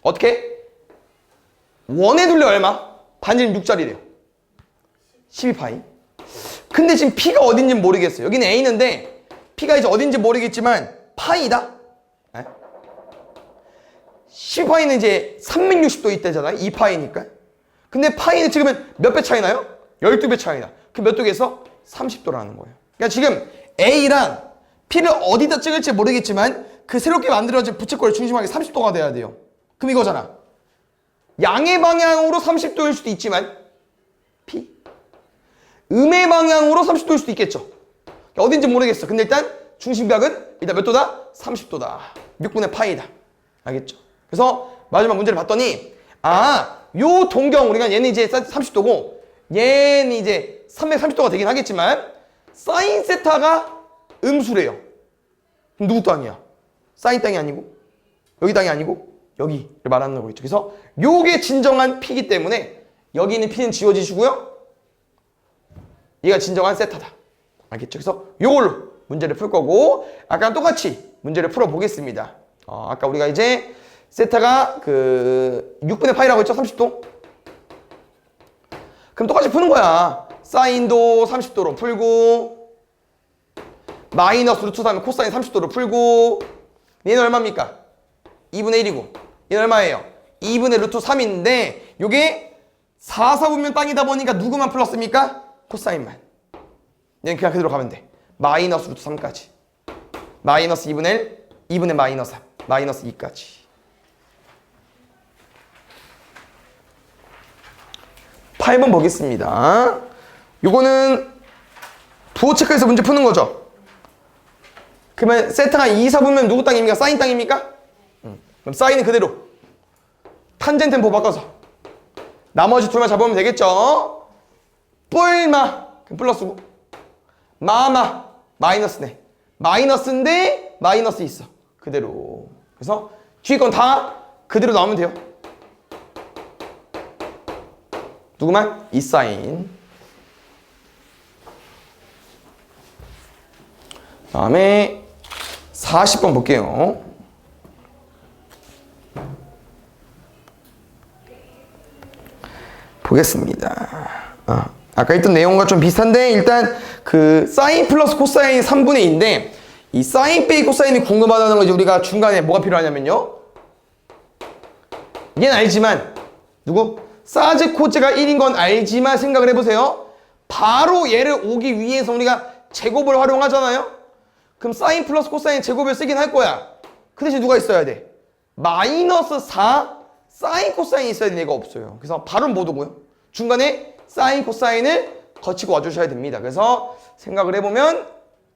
[SPEAKER 1] 어떻게? 원의 둘레 얼마? 반지름 6짜리래요. 12파이. 근데 지금 P가 어딘지 모르겠어요. 여기는 A인데 P가 이제 어딘지 모르겠지만 파이다? 10파이는 이제 360도 있다잖아. 2파이니까. 근데 파이는 지금은 몇 배 차이 나요? 12배 차이 나. 그 몇 도에서? 30도라는 거예요. 그러니까 지금 A랑 P를 어디다 찍을지 모르겠지만 그 새롭게 만들어진 부채꼴의 중심각이 30도가 돼야 돼요. 그럼 이거잖아. 양의 방향으로 30도일 수도 있지만 P 음의 방향으로 30도일 수도 있겠죠. 그러니까 어딘지 모르겠어. 근데 일단 중심각은 일단 몇 도다? 30도다. 6분의 파이다. 알겠죠? 그래서 마지막 문제를 봤더니 요 동경 우리가 얘는 이제 30도고 얘는 이제 330도가 되긴 하겠지만 사인 세타가 음수래요. 그럼 누구 땅이야? 사인 땅이 아니고 여기 땅이 아니고 여기를 말하는 거겠죠. 그래서 요게 진정한 P이기 때문에 여기 있는 P는 지워지시고요. 얘가 진정한 세타다. 알겠죠? 그래서 요걸로 문제를 풀 거고 아까랑 똑같이 문제를 풀어 보겠습니다. 아까 우리가 이제 세타가 6분의 파이라고 했죠? 30도? 그럼 똑같이 푸는 거야. 사인도 30도로 풀고 마이너스 루트 3면 코사인 30도로 풀고 얘는 얼마입니까? 2분의 1이고 얘는 얼마예요? 2분의 루트 3인데 요게 4, 4분면 땅이다 보니까 누구만 플러스입니까? 코사인만. 얘는 그냥 그대로 가면 돼. 마이너스 루트 3까지 마이너스 2분의 1, 2분의 마이너스 3 마이너스 2까지. 8번 보겠습니다. 요거는 부호 체크해서 문제 푸는 거죠. 그러면 세타가 2, 4분면 누구 땅입니까? 사인 땅입니까? 그럼 사인은 그대로 탄젠트 보 바꿔서 나머지 둘만 잡으면 되겠죠. 뿔마 그럼 플러스고 마마 마이너스네. 마이너스인데 마이너스 있어. 그대로. 그래서 뒤에 건 다 그대로 나오면 돼요. 누구만? 이 사인. 다음에 40번 볼게요. 보겠습니다. 아까 했던 내용과 좀 비슷한데 일단 그 사인 플러스 코사인 3분의 2인데 이 사인 빼기 코사인이 궁금하다는 거 이제 우리가 중간에 뭐가 필요하냐면요. 얘는 알지만 누구? 사즈 코제가 1인 건 알지만 생각을 해보세요. 바로 얘를 오기 위해서 우리가 제곱을 활용하잖아요. 그럼 사인 플러스 코사인 제곱을 쓰긴 할 거야. 그 대신 누가 있어야 돼? 마이너스 4 사인 코사인이 있어야 되는 애가 없어요. 그래서 바로 못 오고요. 중간에 사인 코사인을 거치고 와주셔야 됩니다. 그래서 생각을 해보면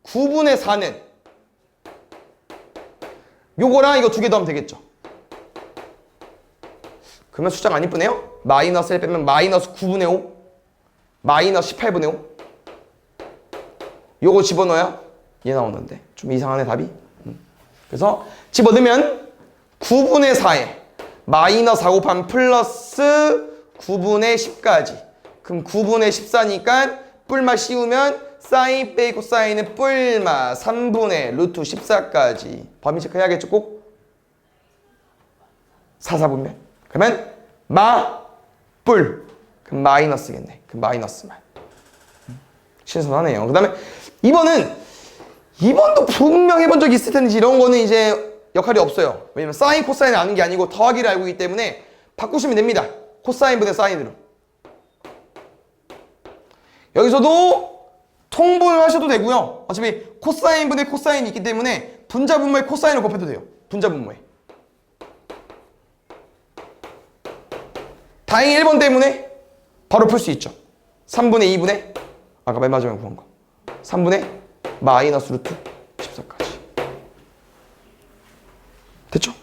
[SPEAKER 1] 9분의 4는 요거랑 이거 두 개 더하면 되겠죠. 그러면 숫자가 안 이쁘네요. 마이너스 1 빼면 마이너스 9분의 5 마이너스 18분의 5 요거 집어넣어야 얘 나오는데 좀 이상하네 답이. 그래서 집어넣으면 9분의 4에 마이너스 4 곱하면 플러스 9분의 10까지. 그럼 9분의 14니까 뿔마 씌우면 사인 빼기 코사인은 뿔마 3분의 루트 14까지. 범위 체크해야겠죠 꼭? 4, 4분면. 그러면 뿔. 그럼 마이너스겠네. 그럼 마이너스만. 신선하네요. 그 다음에 2번도 분명 해본 적 있을 텐데 이런 거는 이제 역할이 없어요. 왜냐면 사인 코사인을 아는 게 아니고 더하기를 알고 있기 때문에 바꾸시면 됩니다. 코사인분의 사인으로. 여기서도 통분을 하셔도 되고요. 어차피 코사인분의 코사인이 있기 때문에 분자분모에 코사인을 곱해도 돼요. 분자분모에. 다행히 1번 때문에 바로 풀 수 있죠. 3분의 2분의 아까 맨 마지막에 구한 거 3분의 마이너스 루트 14까지. 됐죠?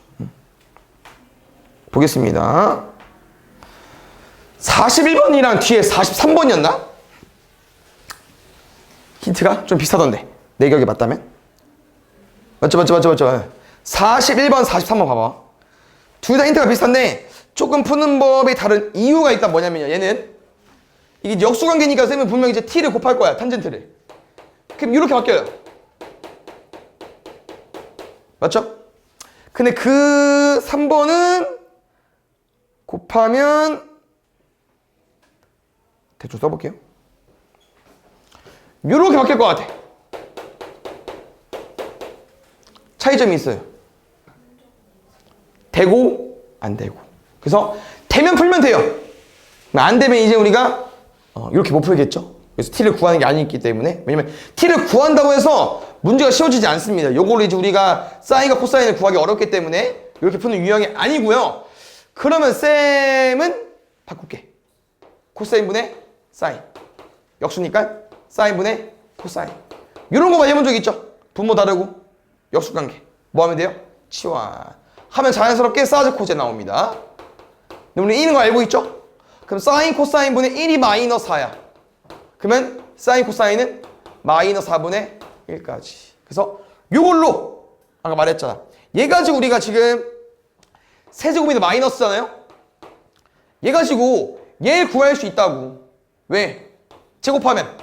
[SPEAKER 1] 보겠습니다. 41번이랑 뒤에 43번이었나? 힌트가 좀 비슷하던데 내 기억이 맞다면? 맞죠. 41번 43번 봐봐. 둘 다 힌트가 비슷한데 조금 푸는 법이 다른 이유가 있다. 뭐냐면요, 얘는 이게 역수관계니까 쌤은 분명히 이제 t를 곱할 거야, 탄젠트를. 그럼 이렇게 바뀌어요. 맞죠? 근데 그 3번은 곱하면 대충 써볼게요. 이렇게 바뀔 것 같아. 차이점이 있어요. 되고 안 되고. 그래서 되면 풀면 돼요. 안 되면 이제 우리가 이렇게 못 풀겠죠. 그래서 t를 구하는 게 아니기 때문에. 왜냐면 t를 구한다고 해서 문제가 쉬워지지 않습니다. 요거를 이제 우리가 사인과 코사인을 구하기 어렵기 때문에 이렇게 푸는 유형이 아니고요. 그러면 쌤은 바꿀게. 코사인분의 사인. 역수니까 사인분의 코사인. 이런 거만 해본 적 있죠? 분모 다르고 역수관계. 뭐 하면 돼요? 치환. 하면 자연스럽게 사즈 코제 나옵니다. 우리 이는 거 알고 있죠? 그럼 사인 코사인분의 1이 마이너스 4야. 그러면 사인 코사인은 마이너스 4분의 1까지. 그래서 요걸로 아까 말했잖아. 얘 가지고 우리가 지금 세제곱인데 마이너스잖아요? 얘 가지고 얘 구할 수 있다고. 왜? 제곱하면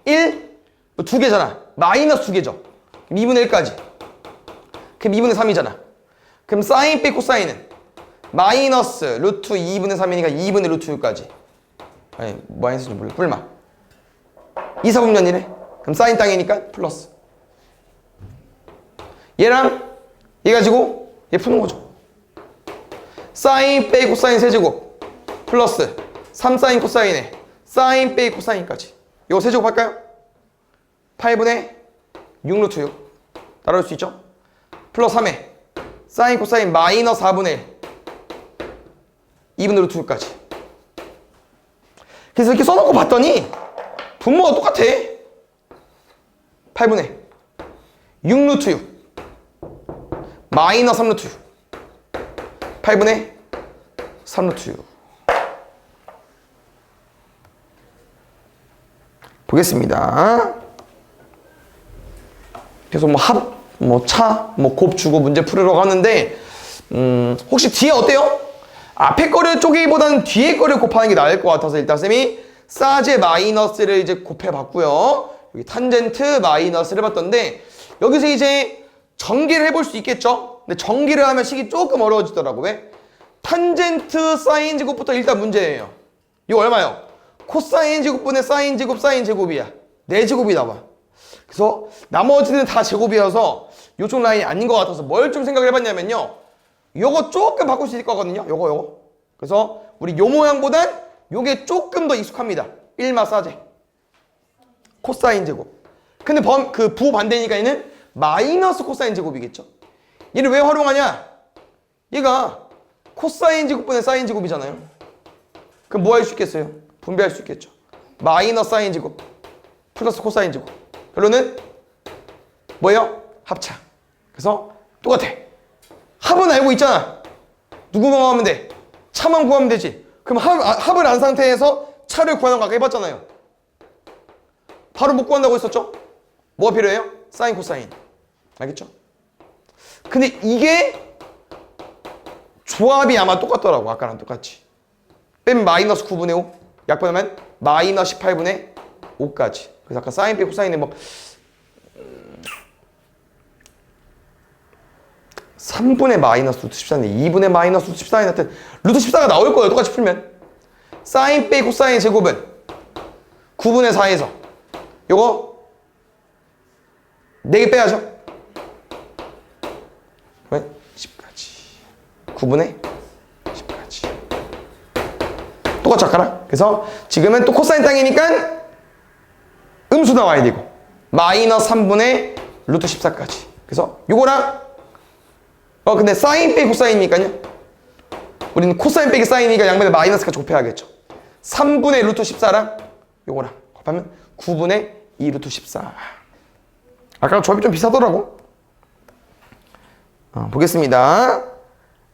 [SPEAKER 1] 1, 두 개잖아. 마이너스 두 개죠. 그럼 2분의 1까지. 그럼 2분의 3이잖아. 그럼 사인 빼기 코사인은 마이너스 루트 2분의 3이니까 2분의 루트 6까지. 아니 마이너스 좀 몰라. 뿔마 2, 4분면이네. 그럼 사인 땅이니까 플러스. 얘랑 얘 가지고 얘 푸는 거죠. 사인 빼기 코사인 세제곱 플러스 3사인 코사인에 사인 빼기 코사인까지. 이거 세제곱 할까요? 8분의 6 루트 6 따라올 수 있죠? 플러스 3에 사인 코사인 마이너스 4분의 1 2분의 루트 6까지. 그래서 이렇게 써놓고 봤더니 분모가 똑같아. 8분의 6 루트 6 마이너스 3 루트 6 8분의 3 루트 6. 보겠습니다. 그래서 뭐 합, 뭐 차, 뭐 곱 주고 문제 풀으려고 하는데 혹시 뒤에 어때요? 앞에 거를 쪼개기보다는 뒤에 거를 곱하는 게 나을 것 같아서 일단 쌤이 사제 마이너스를 이제 곱해봤고요. 여기 탄젠트 마이너스를 해봤던데 여기서 이제 전기를 해볼 수 있겠죠? 근데 전기를 하면 식이 조금 어려워지더라고. 왜? 탄젠트 사인 제곱부터 일단 문제예요. 이거 얼마요? 코사인 제곱분의 사인 제곱 사인 제곱이야. 4제곱이 나와. 그래서 나머지는 다 제곱이어서 이쪽 라인이 아닌 것 같아서 뭘 좀 생각을 해봤냐면요. 요거 조금 바꿀 수 있을 거거든요. 요거. 그래서 우리 요 모양보단 요게 조금 더 익숙합니다. 1마사제. 코사인 제곱. 근데 부호 반대니까 얘는 마이너스 코사인 제곱이겠죠. 얘를 왜 활용하냐? 얘가 코사인 제곱분의 사인 제곱이잖아요. 그럼 뭐 할 수 있겠어요? 분배할 수 있겠죠. 마이너스 사인 제곱 플러스 코사인 제곱. 결론은 뭐예요? 합차. 그래서 똑같아. 합은 알고 있잖아. 누구만 구하면 돼? 차만 구하면 되지. 그럼 합을 안 상태에서 차를 구하는 거 아까 해봤잖아요. 바로 못 구한다고 했었죠? 뭐가 필요해요? 사인 코사인. 알겠죠? 근데 이게 조합이 아마 똑같더라고. 아까랑 똑같이. 빼면 마이너스 9분의 5. 약분하면 마이너스 18분의 5까지. 그래서 아까 사인 빼 코사인에 뭐 3분의 마이너스 루트 14인데 2분의 마이너스 루트 14인 하여튼 루트 14가 나올 거예요. 똑같이 풀면. 사인 빼 코사인 제곱은 9분의 4에서 요거 4개 빼야죠. 10까지 9분의 10까지 똑같이 아까랑. 그래서 지금은 또 코사인 땅이니까 음수 나와야 되고 마이너스 3분의 루트 14까지. 그래서 요거랑 근데 사인 빼기 코사인이니까요. 우리는 코사인 빼기 사인이니까 양변에 마이너스까지 곱해야겠죠. 3분의 루트 14랑 요거랑 곱하면 9분의 2 루트 14. 아까랑 조합이 좀 비슷하더라고. 보겠습니다.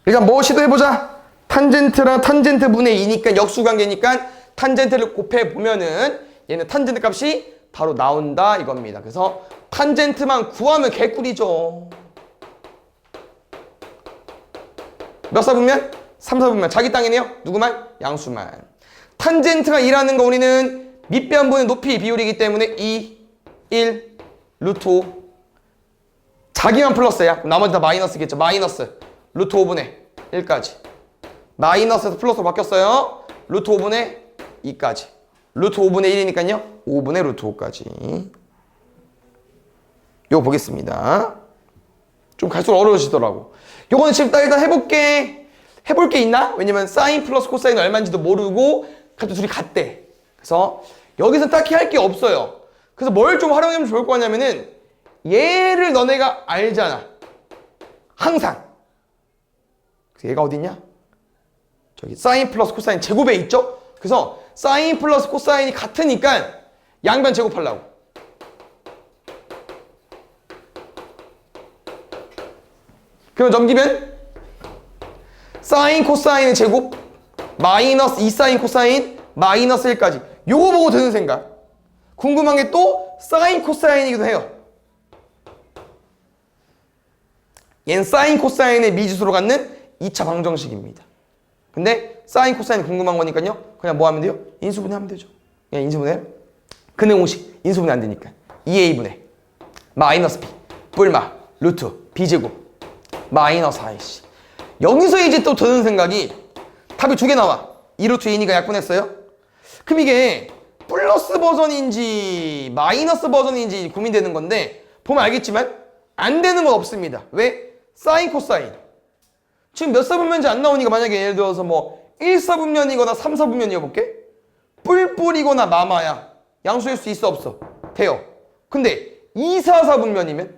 [SPEAKER 1] 일단 뭐 시도해보자. 탄젠트랑 탄젠트 분의 2니까 역수관계니까 탄젠트를 곱해보면은 얘는 탄젠트 값이 바로 나온다 이겁니다. 그래서 탄젠트만 구하면 개꿀이죠. 몇 사분면? 3사분면. 자기 땅이네요. 누구만? 양수만. 탄젠트가 2라는 거 우리는 밑변분의 높이 비율이기 때문에 2, 1, 루트 5. 자기만 플러스야. 그럼 나머지 다 마이너스겠죠. 마이너스 루트 5분의 1까지. 마이너스에서 플러스로 바뀌었어요. 루트 5분의 2까지. 루트 5분의 1이니까요. 5분의 루트 5까지. 이거 보겠습니다. 좀 갈수록 어려워지더라고. 요거는 지금 일단 해볼 게 있나? 왜냐면 사인 플러스 코사인은 얼마인지도 모르고 그래도 둘이 같대. 그래서 여기서 딱히 할 게 없어요. 그래서 뭘 좀 활용하면 좋을 거 같냐면은 얘를 너네가 알잖아. 항상. 그래서 얘가 어딨냐? 저기 사인 플러스 코사인 제곱에 있죠? 그래서 사인 플러스 코사인이 같으니까 양변 제곱하려고. 그러면 넘기면 사인 코사인의 제곱 마이너스 2 사인 코사인 마이너스 1까지. 요거 보고 드는 생각. 궁금한 게 또 사인 코사인이기도 해요. 얘는 사인 코사인의 미지수로 갖는 2차 방정식입니다. 근데 사인 코사인 궁금한 거니까요. 그냥 뭐 하면 돼요? 인수분해하면 되죠. 그냥 인수분해. 근의 공식 인수분해 안 되니까 2a분의 마이너스 b 뿔마 루트 b제곱 마이너스 4ac. 여기서 이제 또 드는 생각이 답이 2개 나와. 2루트 2니까 약분했어요. 그럼 이게 플러스 버전인지 마이너스 버전인지 고민되는 건데 보면 알겠지만 안 되는 건 없습니다. 왜? 사인 코사인 지금 몇 사분면인지 안 나오니까 만약에 예를 들어서 뭐 1사분면이거나 3사분면이어 볼게. 뿔뿔이거나 마마야. 양수일 수 있어 없어? 돼요. 근데 2, 4사분면이면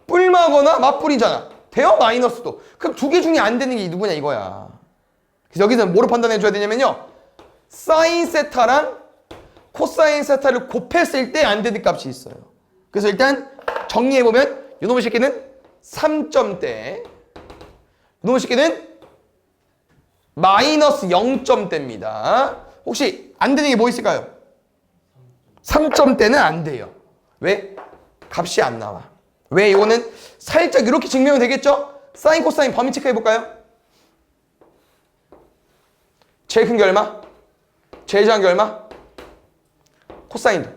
[SPEAKER 1] 뿔마거나 맞뿔이잖아. 돼요? 마이너스도. 그럼 2개 중에 안 되는 게 누구냐 이거야. 그래서 여기서는 뭐로 판단해 줘야 되냐면요. 사인 세타랑 코사인 세타를 곱했을 때 안 되는 값이 있어요. 그래서 일단 정리해보면 이놈의 새끼는 3점대, 이놈의 새끼는 마이너스 0점대입니다. 혹시 안 되는 게 뭐 있을까요? 3점대는 안 돼요. 왜? 값이 안 나와. 왜? 이거는 살짝 이렇게 증명이 되겠죠? 사인 코사인 범위 체크해볼까요? 제일 큰 게 얼마? 제일 작은 게 얼마? 코사인도.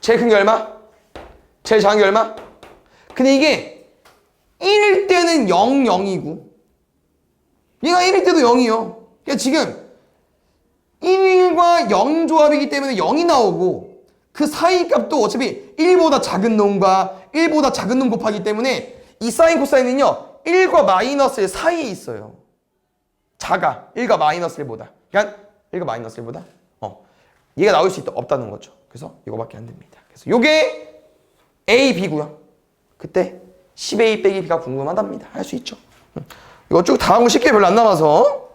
[SPEAKER 1] 제일 큰 게 얼마? 제일 작은 게 얼마? 근데 이게 1일 때는 0, 0이고 얘가 1일 때도 0이요. 그러니까 지금 1과 0 조합이기 때문에 0이 나오고 그 사이 값도 어차피 1보다 작은 놈과 1보다 작은 놈 곱하기 때문에 이 사인 코사인은요 1과 마이너스 1 사이에 있어요. 작아. 1과 마이너스 1보다. 그러니까 1과 마이너스 1보다 얘가 나올 수 없다는 거죠. 그래서 이거밖에 안 됩니다. 그래서 요게 A, B고요. 그때 10A 빼기 B가 궁금하답니다. 할 수 있죠. 이거 쭉 다 하고 쉽게 별로 안 남아서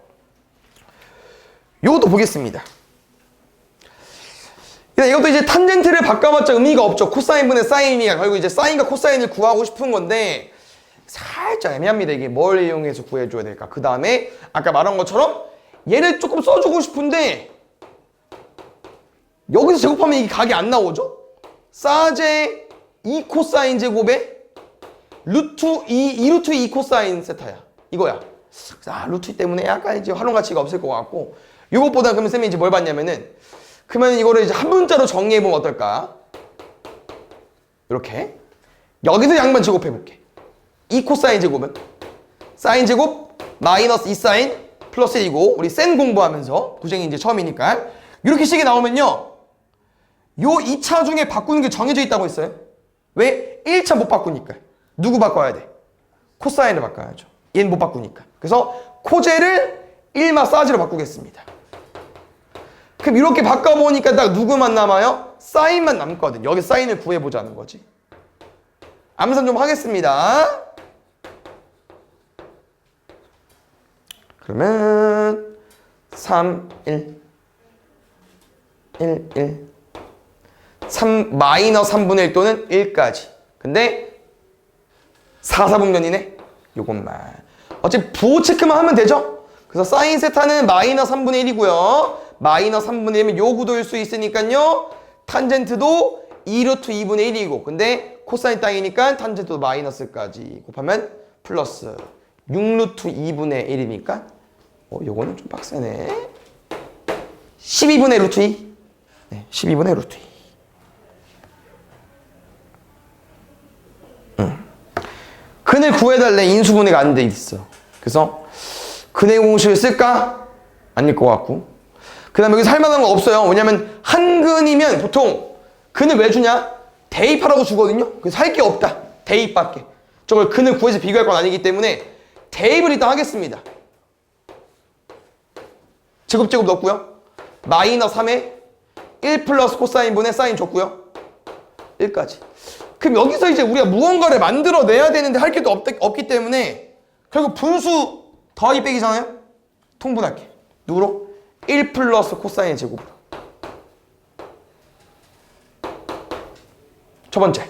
[SPEAKER 1] 요것도 보겠습니다. 이것도 이제 탄젠트를 바꿔봤자 의미가 없죠. 코사인분의 사인이야. 결국 이제 사인과 코사인을 구하고 싶은 건데 살짝 애매합니다. 이게 뭘 이용해서 구해줘야 될까. 그 다음에 아까 말한 것처럼 얘를 조금 써주고 싶은데 여기서 제곱하면 이게 각이 안 나오죠. 사제 2 코사인 제곱에 루트 2루트 2 코사인 세타야. 이거야. 루트 2 때문에 약간 이제 활용 가치가 없을 것 같고 이것보다 그러면 쌤이 이제 뭘 봤냐면은 그러면 이거를 이제 한 문자로 정리해보면 어떨까? 이렇게 여기서 양변 제곱해볼게. 2 코사인 제곱은 사인 제곱 마이너스 2 사인 플러스 1이고 우리 센 공부하면서 도쟁이 이제 처음이니까 이렇게 식이 나오면요 요 2차 중에 바꾸는 게 정해져 있다고 했어요. 왜? 1차 못 바꾸니까. 누구 바꿔야 돼? 코사인을 바꿔야죠. 얘는 못 바꾸니까. 그래서 코제를 1마 사지로 바꾸겠습니다. 그럼 이렇게 바꿔보니까 딱 누구만 남아요? 사인만 남거든. 여기 사인을 구해보자는 거지. 암산 좀 하겠습니다. 그러면 3, 1, 1, 1 3, 마이너스 3분의 1 또는 1까지. 근데 4, 4분면이네? 요것만. 어차피 부호 체크만 하면 되죠? 그래서 사인 세타는 마이너스 3분의 1이고요. 마이너스 3분의 1이면 요 구도일 수 있으니까요. 탄젠트도 2루트 2분의 1이고 근데 코사인 땅이니까 탄젠트도 마이너스까지 곱하면 플러스 6루트 2분의 1이니까 요거는 좀 빡세네. 12분의 루트 2. 네, 12분의 루트 2. 근을 구해달래. 인수분해가 안 돼 있어. 그래서 근의 공식을 쓸까? 아닐 것 같고. 그 다음에 여기서 할 만한 거 없어요. 왜냐면 한 근이면 보통 근을 왜 주냐? 대입하라고 주거든요. 그래서 할 게 없다. 대입밖에. 저걸 근을 구해서 비교할 건 아니기 때문에 대입을 일단 하겠습니다. 제곱 넣었고요. 마이너스 3에 1 플러스 코사인분의 사인 줬고요. 1까지. 그럼 여기서 이제 우리가 무언가를 만들어내야 되는데 할 게 없기 때문에 결국 분수 더하기 빼기잖아요. 통분할게. 누구로? 1 플러스 코사인 제곱으로. 첫 번째.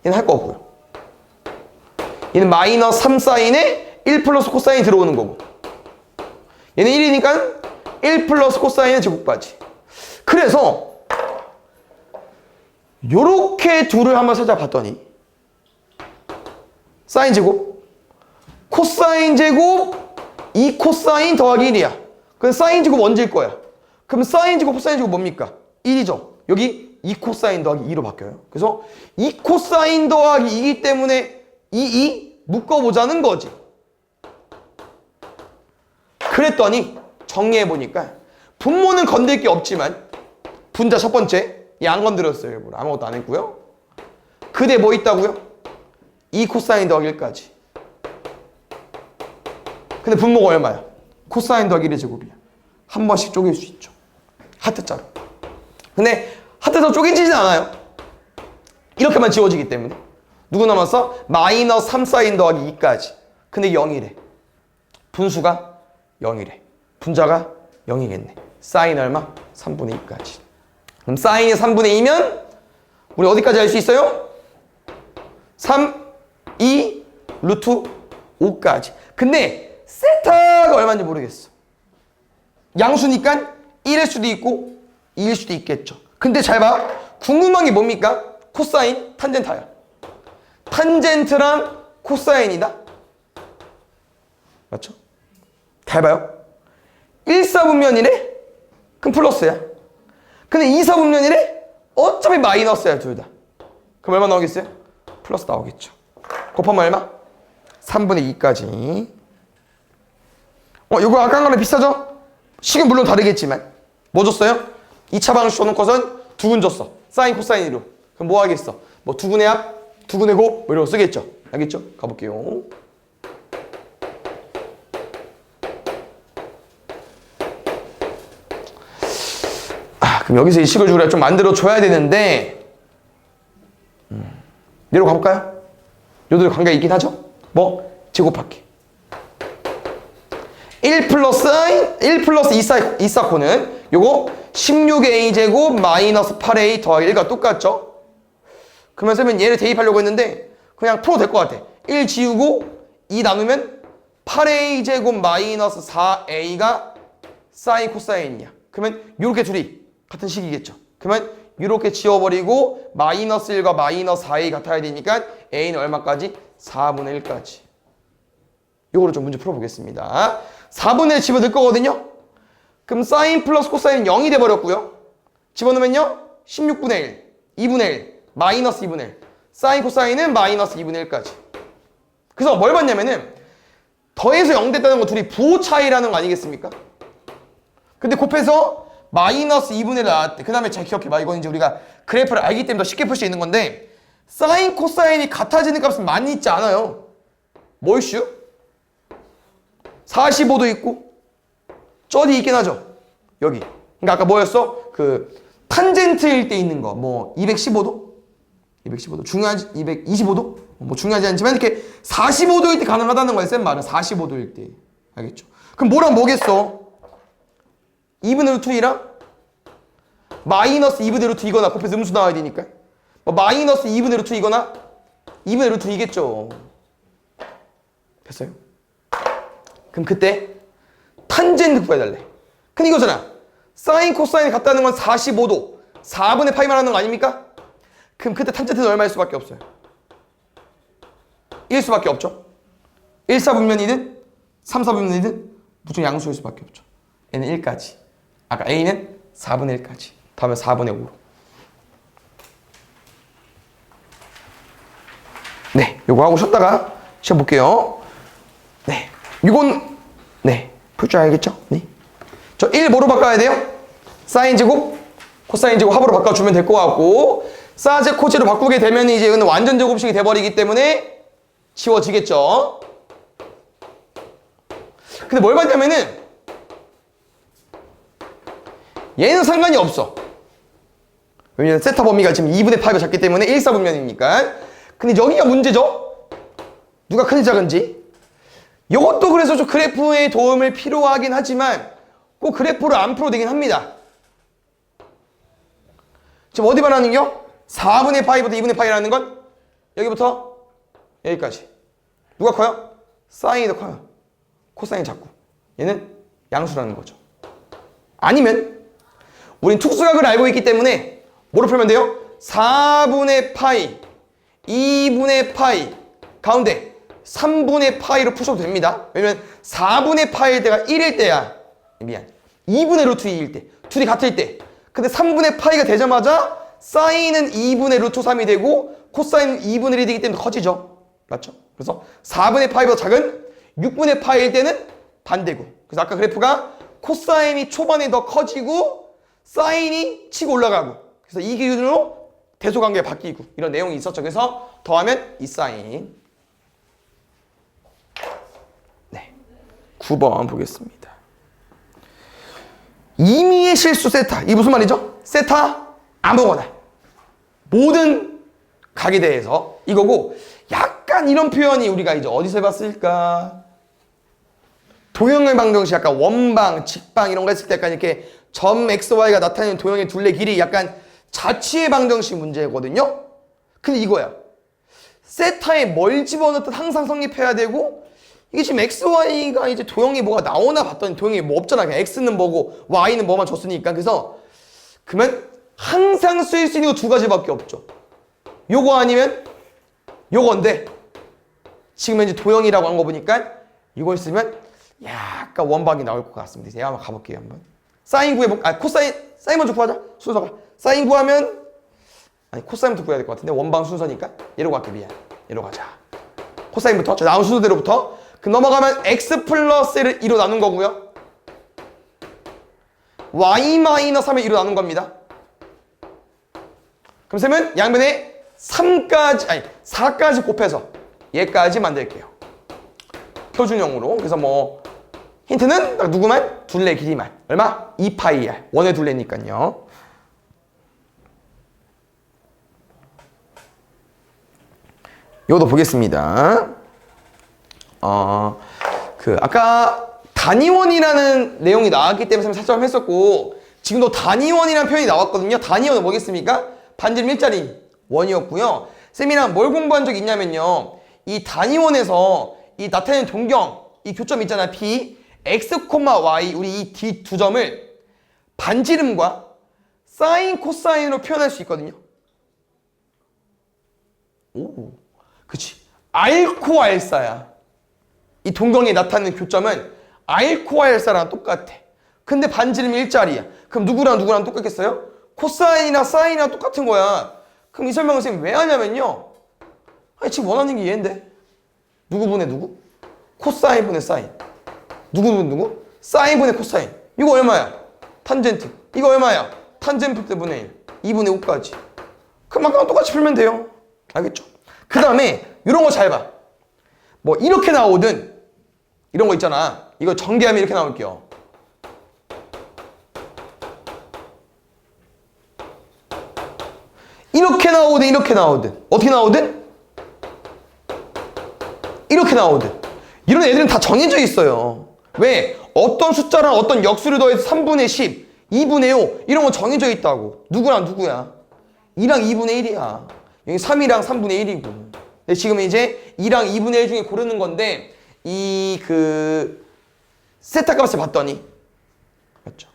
[SPEAKER 1] 얘는 할 거 없고요. 얘는 마이너스 3 사인에 1 플러스 코사인이 들어오는 거고. 얘는 1이니까 1 플러스 코사인의 제곱까지. 그래서 요렇게 둘을 한번 살짝 봤더니 사인 제곱 코사인 제곱 2 코사인 더하기 1이야. 그럼 사인 제곱 언제일 거야? 그럼 사인 제곱 코사인 제곱 뭡니까? 1이죠. 여기 2 코사인 더하기 2로 바뀌어요. 그래서 2 코사인 더하기 2이기 때문에 2 묶어보자는 거지. 그랬더니 정리해보니까 분모는 건들 게 없지만 분자 첫 번째 얘 안 건드렸어요. 일부러. 아무것도 안 했고요. 그대 뭐 있다고요? 2 코사인 더하기 1까지. 근데 분모가 얼마야? 코사인 더하기 1의 제곱이야. 한 번씩 쪼갤 수 있죠. 하트자로. 근데 하트자로 쪼개지진 않아요. 이렇게만 지워지기 때문에. 누구 남았어? 마이너스 3 사인 더하기 2까지. 근데 0이래. 분수가 0이래. 분자가 0이겠네. 사인 얼마? 3분의 2까지. 그럼 사인이 3분의 2면 우리 어디까지 할 수 있어요? 3, 2, 루트 5까지. 근데 세타가 얼마인지 모르겠어. 양수니까 1일 수도 있고 2일 수도 있겠죠. 근데 잘 봐. 궁금한 게 뭡니까? 코사인, 탄젠트야. 탄젠트랑 코사인이다. 맞죠? 잘 봐요. 1사분면이래? 그럼 플러스야. 근데 2사분면이래? 어차피 마이너스야, 둘 다. 그럼 얼마 나오겠어요? 플러스 나오겠죠. 곱하면 얼마? 3분의 2까지. 이거 아까 거랑 비슷하죠? 식은 물론 다르겠지만 뭐 줬어요? 2차 방정식 줘놓은 것은 두근 줬어. 사인 코사인 1로. 그럼 뭐 하겠어? 뭐 두근의 합, 두근의 곱, 뭐 이런 거 쓰겠죠. 알겠죠? 가볼게요. 그럼 여기서 이 식을 우리가 좀 만들어 줘야 되는데 내로 가볼까요? 요들 관계가 있긴 하죠? 뭐? 제곱할게. 1 플러스 2사코는 요거 16a제곱 마이너스 8a 더하기 1과 똑같죠? 그러면 선생님 얘를 대입하려고 했는데 그냥 풀어도 될 것 같아. 1 지우고 2 나누면 8a제곱 마이너스 4a가 사인 코사인이야. 그러면 요렇게 둘이 같은 식이겠죠. 그러면 이렇게 지워버리고 마이너스 1과 마이너스 4a 같아야 되니까 a는 얼마까지? 4분의 1까지. 요거를 좀 문제 풀어보겠습니다. 4분의 1 집어넣을 거거든요. 그럼 사인 플러스 코사인은 0이 돼버렸고요. 집어넣으면요 16분의 1, 2분의 1, 마이너스 2분의 1. 사인 코사인은 마이너스 2분의 1까지. 그래서 뭘 봤냐면은 더해서 0 됐다는 건 둘이 부호 차이라는 거 아니겠습니까? 근데 곱해서 마이너스 2분의 1 나왔대. 그 다음에 잘 기억해봐. 이건 이제 우리가 그래프를 알기 때문에 더 쉽게 풀 수 있는 건데 사인 코사인이 같아지는 값은 많이 있지 않아요. 뭐 이슈? 45도 있고 쩌리 있긴 하죠. 여기. 그러니까 아까 뭐였어? 그 탄젠트일 때 있는 거. 뭐 215도? 215도. 중요하지? 225도? 뭐 중요하지 않지만 이렇게 45도일 때 가능하다는 거예요. 쌤 말은 45도일 때. 알겠죠? 그럼 뭐랑 뭐겠어? 2분의 루트 2랑 마이너스 2분의 루트 2거나 곱해서 음수 나와야 되니까 뭐 마이너스 2분의 루트 2거나 2분의 루트 2겠죠. 됐어요? 그럼 그때 탄젠트 구해달래. 근데 이거잖아. 사인 코사인이 같다는 건 45도 4분의 파이 말하는 거 아닙니까? 그럼 그때 탄젠트는 얼마일 수밖에 없어요? 1 수밖에 없죠. 1, 4분면이든 3, 4분면이든 무조건 양수일 수밖에 없죠. 얘는 1까지. 아까 a는 4분의 1까지. 다음에 4분의 5로. 네, 요거 하고 쉬었다가 시험 볼게요. 네, 이건 네, 풀 줄 알겠죠? 네. 저 1 뭐로 바꿔야 돼요? 사인 제곱, 코사인 제곱 합으로 바꿔주면 될 것 같고 사제 코제로 바꾸게 되면 이제 이거는 완전 제곱식이 돼버리기 때문에 지워지겠죠? 근데 뭘 봤냐면은 얘는 상관이 없어. 왜냐면 세타 범위가 지금 2분의 8을 잡기 때문에 1, 4분면이니까. 근데 여기가 문제죠? 누가 큰지 작은지. 이것도 그래서 좀 그래프의 도움을 필요하긴 하지만 꼭 그래프를 안 풀어도 되긴 합니다. 지금 어디 말하는 겨? 4분의 파이부터 2분의 파이라는 건 여기부터 여기까지. 누가 커요? 사인이 더 커요. 코사인이 작고. 얘는 양수라는 거죠. 아니면 우린 특수각을 알고 있기 때문에 뭐로 풀면 돼요? 4분의 파이, 2분의 파이, 가운데 3분의 파이로 푸셔도 됩니다. 왜냐면 4분의 파이일 때가 1일 때야. 미안. 2분의 루트 2일 때. 둘이 같을 때. 근데 3분의 파이가 되자마자 사인은 2분의 루트 3이 되고 코사인은 2분의 1이 되기 때문에 커지죠. 맞죠? 그래서 4분의 파이보다 작은 6분의 파이일 때는 반대고. 그래서 아까 그래프가 코사인이 초반에 더 커지고 사인이 치고 올라가고 그래서 이 기준으로 대소관계가 바뀌고 이런 내용이 있었죠. 그래서 더하면 이 사인. 네, 9번 보겠습니다. 임의의 실수 세타. 이게 무슨 말이죠? 세타 아무거나 모든 각에 대해서 이거고 약간 이런 표현이 우리가 이제 어디서 해봤을까? 도형의 방정식 약간 원방, 직방 이런 거 했을 때 약간 이렇게 점 XY가 나타내는 도형의 둘레 길이 약간 자취의 방정식 문제거든요. 근데 이거야. 세타에 뭘 집어넣든 항상 성립해야 되고 이게 지금 XY가 이제 도형이 뭐가 나오나 봤더니 도형이 뭐 없잖아. 그냥 X는 뭐고 Y는 뭐만 줬으니까. 그래서 그러면 항상 쓰일 수 있는 거 두 가지밖에 없죠. 요거 아니면 요건데 지금 이제 도형이라고 한 거 보니까 이걸 쓰면 약간 원방이 나올 것 같습니다. 제가 한번 가볼게요. 한번. 사인 구해볼까? 코사인, 사인 먼저 구하자. 순서가. 사인 구하면, 아니, 코사인부터 구해야 될 것 같은데, 원방 순서니까. 얘로 갈게, 미안. 얘로 가자. 코사인부터. 저 나온 순서대로부터. 그 넘어가면 x 플러스 1을 2로 나눈 거고요. y-3을 2로 나눈 겁니다. 그럼 쌤은 양변에 4까지 곱해서 얘까지 만들게요. 표준형으로. 그래서 뭐 힌트는 딱 누구만? 둘레 길이만. 얼마? 2파이r. 원의 둘레니까요. 이것도 보겠습니다. 아까 단위원이라는 내용이 나왔기 때문에 살짝 했었고, 지금도 단위원이라는 표현이 나왔거든요. 단위원은 뭐겠습니까? 반지름 일자리 원이었고요. 쌤이랑 뭘 공부한 적이 있냐면요. 이 단위원에서 이 나타내는 동경, 이 교점 있잖아요. P, X, Y, 우리 이 D 두 점을 반지름과 사인, 코사인으로 표현할 수 있거든요. 오, 그치. R코 R사야. 이 동경에 나타내는 교점은 R코 R사랑 똑같아. 근데 반지름이 일자리야. 그럼 누구랑 똑같겠어요? 코사인이나 사인이랑 똑같은 거야. 그럼 이 설명을 선생님이 왜 하냐면요. 아니, 지금 원하는 게 얘인데. 누구 분의 누구? 코사인 분의 사인. 누구? 사인 분의 코사인. 이거 얼마야? 탄젠트. 이거 얼마야? 탄젠트 분의 1. 2분의 5까지. 그럼 아까랑 똑같이 풀면 돼요. 알겠죠? 그 다음에 이런 거 잘 봐. 뭐 이렇게 나오든 이런 거 있잖아. 이거 전개하면 이렇게 나올게요. 이렇게 나오든 어떻게 나오든 이렇게 나오든 이런 애들은 다 정해져 있어요. 왜? 어떤 숫자랑 어떤 역수를 더해서 3분의 10, 2분의 5 이런 거 정해져 있다고. 누구랑 누구야? 2랑 2분의 1이야. 여기 3이랑 3분의 1이고. 근데 지금 이제 2랑 2분의 1 중에 고르는 건데 세타 값을 봤더니 맞죠?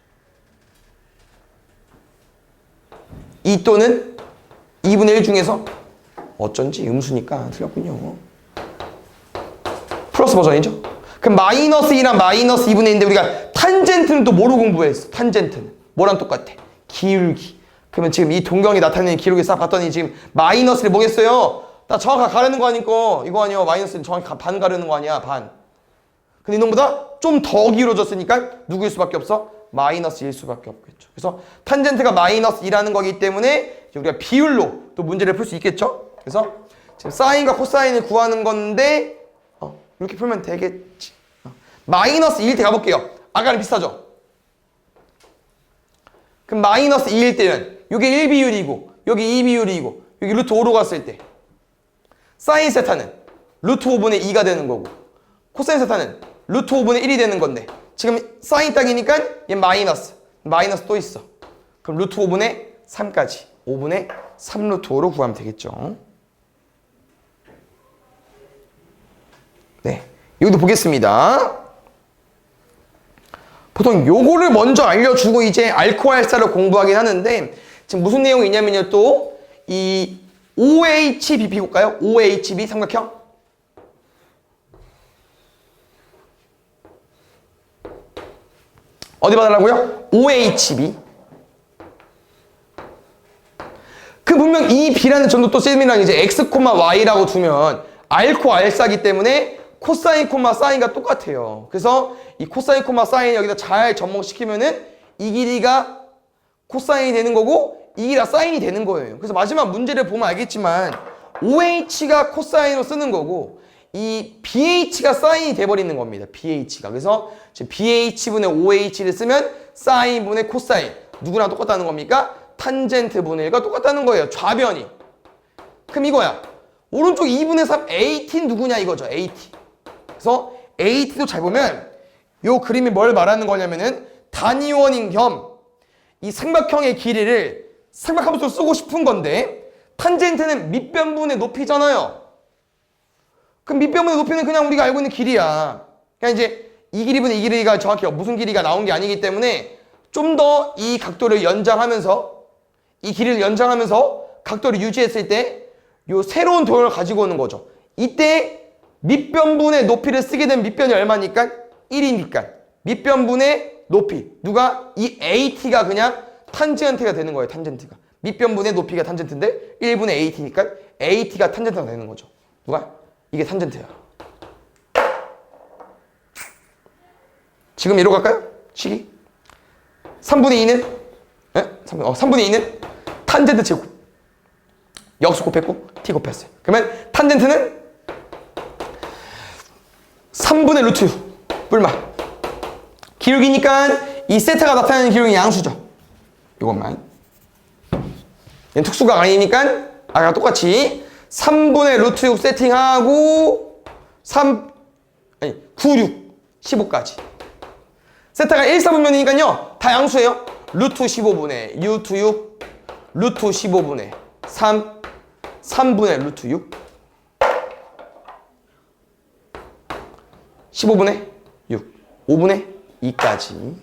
[SPEAKER 1] 2 또는 2분의 1 중에서 어쩐지 음수니까 틀렸군요. 플러스 버전이죠? 그럼 마이너스 2랑 마이너스 2분의 1인데 우리가 탄젠트는 또 뭐로 공부했어? 탄젠트는 뭐랑 똑같아? 기울기. 그러면 지금 이 동경이 나타내는 기울기 싹 봤더니 지금 마이너스를 뭐겠어요? 나 정확하게 가르는 거 아니까 이거 아니야. 마이너스는 정확히 반 가르는 거 아니야. 반. 근데 이놈보다 좀 더 기울어졌으니까 누구일 수밖에 없어? 마이너스일 수밖에 없겠죠. 그래서 탄젠트가 마이너스 2라는 거기 때문에 우리가 비율로 또 문제를 풀 수 있겠죠. 그래서 지금 사인과 코사인을 구하는 건데 이렇게 풀면 되겠지. 마이너스 2일 때 가볼게요. 아까랑 비슷하죠? 그럼 마이너스 2일 때는 이게 1비율이고 여기 2비율이고 여기 루트 5로 갔을 때 사인 세타는 루트 5분의 2가 되는 거고 코사인 세타는 루트 5분의 1이 되는 건데 지금 사인 딱이니까 얘 마이너스 또 있어. 그럼 루트 5분의 3까지 5분의 3 루트 5로 구하면 되겠죠. 네, 여기도 보겠습니다. 보통 요거를 먼저 알려주고 이제 알코알사를 공부하긴 하는데 지금 무슨 내용이 있냐면요. 또 이 OHB 볼까요? OHB 삼각형 어디 봐달라고요? OHB. 그 분명 이 B라는 점도 또 쌤이랑 이제 X, Y라고 두면 R코 R사기 때문에 코사인, 사인과 똑같아요. 그래서 이 코사인, 사인 여기다 잘 접목시키면은 이 길이가 코사인이 되는 거고 이 길이가 사인이 되는 거예요. 그래서 마지막 문제를 보면 알겠지만 OH가 코사인으로 쓰는 거고 이 BH가 사인이 돼버리는 겁니다. BH가. 그래서 지금 BH분의 OH를 쓰면 사인분의 코사인. 누구랑 똑같다는 겁니까? 탄젠트분의 1과 똑같다는 거예요. 좌변이. 그럼 이거야. 오른쪽 2분의 3 AT 누구냐 이거죠. AT. 그래서 AT도 잘 보면 요 그림이 뭘 말하는 거냐면은 단위원인 겸 이 삼각형의 길이를 삼각함수로 쓰고 싶은 건데 탄젠트는 밑변분의 높이잖아요. 그럼 밑변분의 높이는 그냥 우리가 알고 있는 길이야. 그냥 이제 이 길이분의 이 길이가 정확히 무슨 길이가 나온 게 아니기 때문에 좀 더 이 각도를 연장하면서 이 길이를 연장하면서 각도를 유지했을 때 요 새로운 도형을 가지고 오는 거죠. 이때 밑변분의 높이를 쓰게 되면 밑변이 얼마니까? 1이니까 밑변분의 높이 누가? 이 AT가 그냥 탄젠트가 되는 거예요. 탄젠트가 밑변분의 높이가 탄젠트인데 1분의 AT니까 AT가 탄젠트가 되는 거죠. 누가? 이게 탄젠트야. 지금 이로 갈까요? 식이 3분의 2는 3분의 2는 탄젠트 제곱. 역수 곱했고 t 곱했어요. 그러면 탄젠트는 3분의 루트 6 뿔마. 기울기니까 이 세타가 나타내는 기울기 양수죠. 이것만. 얘는 특수가 아니니까 아까 똑같이 3분의 루트 6 세팅하고 9, 6, 15까지. 세타가 1, 4분면이니까요. 다 양수예요. 루트 15분의 루트 6, 루트 15분의 3, 3분의 루트 6, 15분의 6, 5분의 2까지.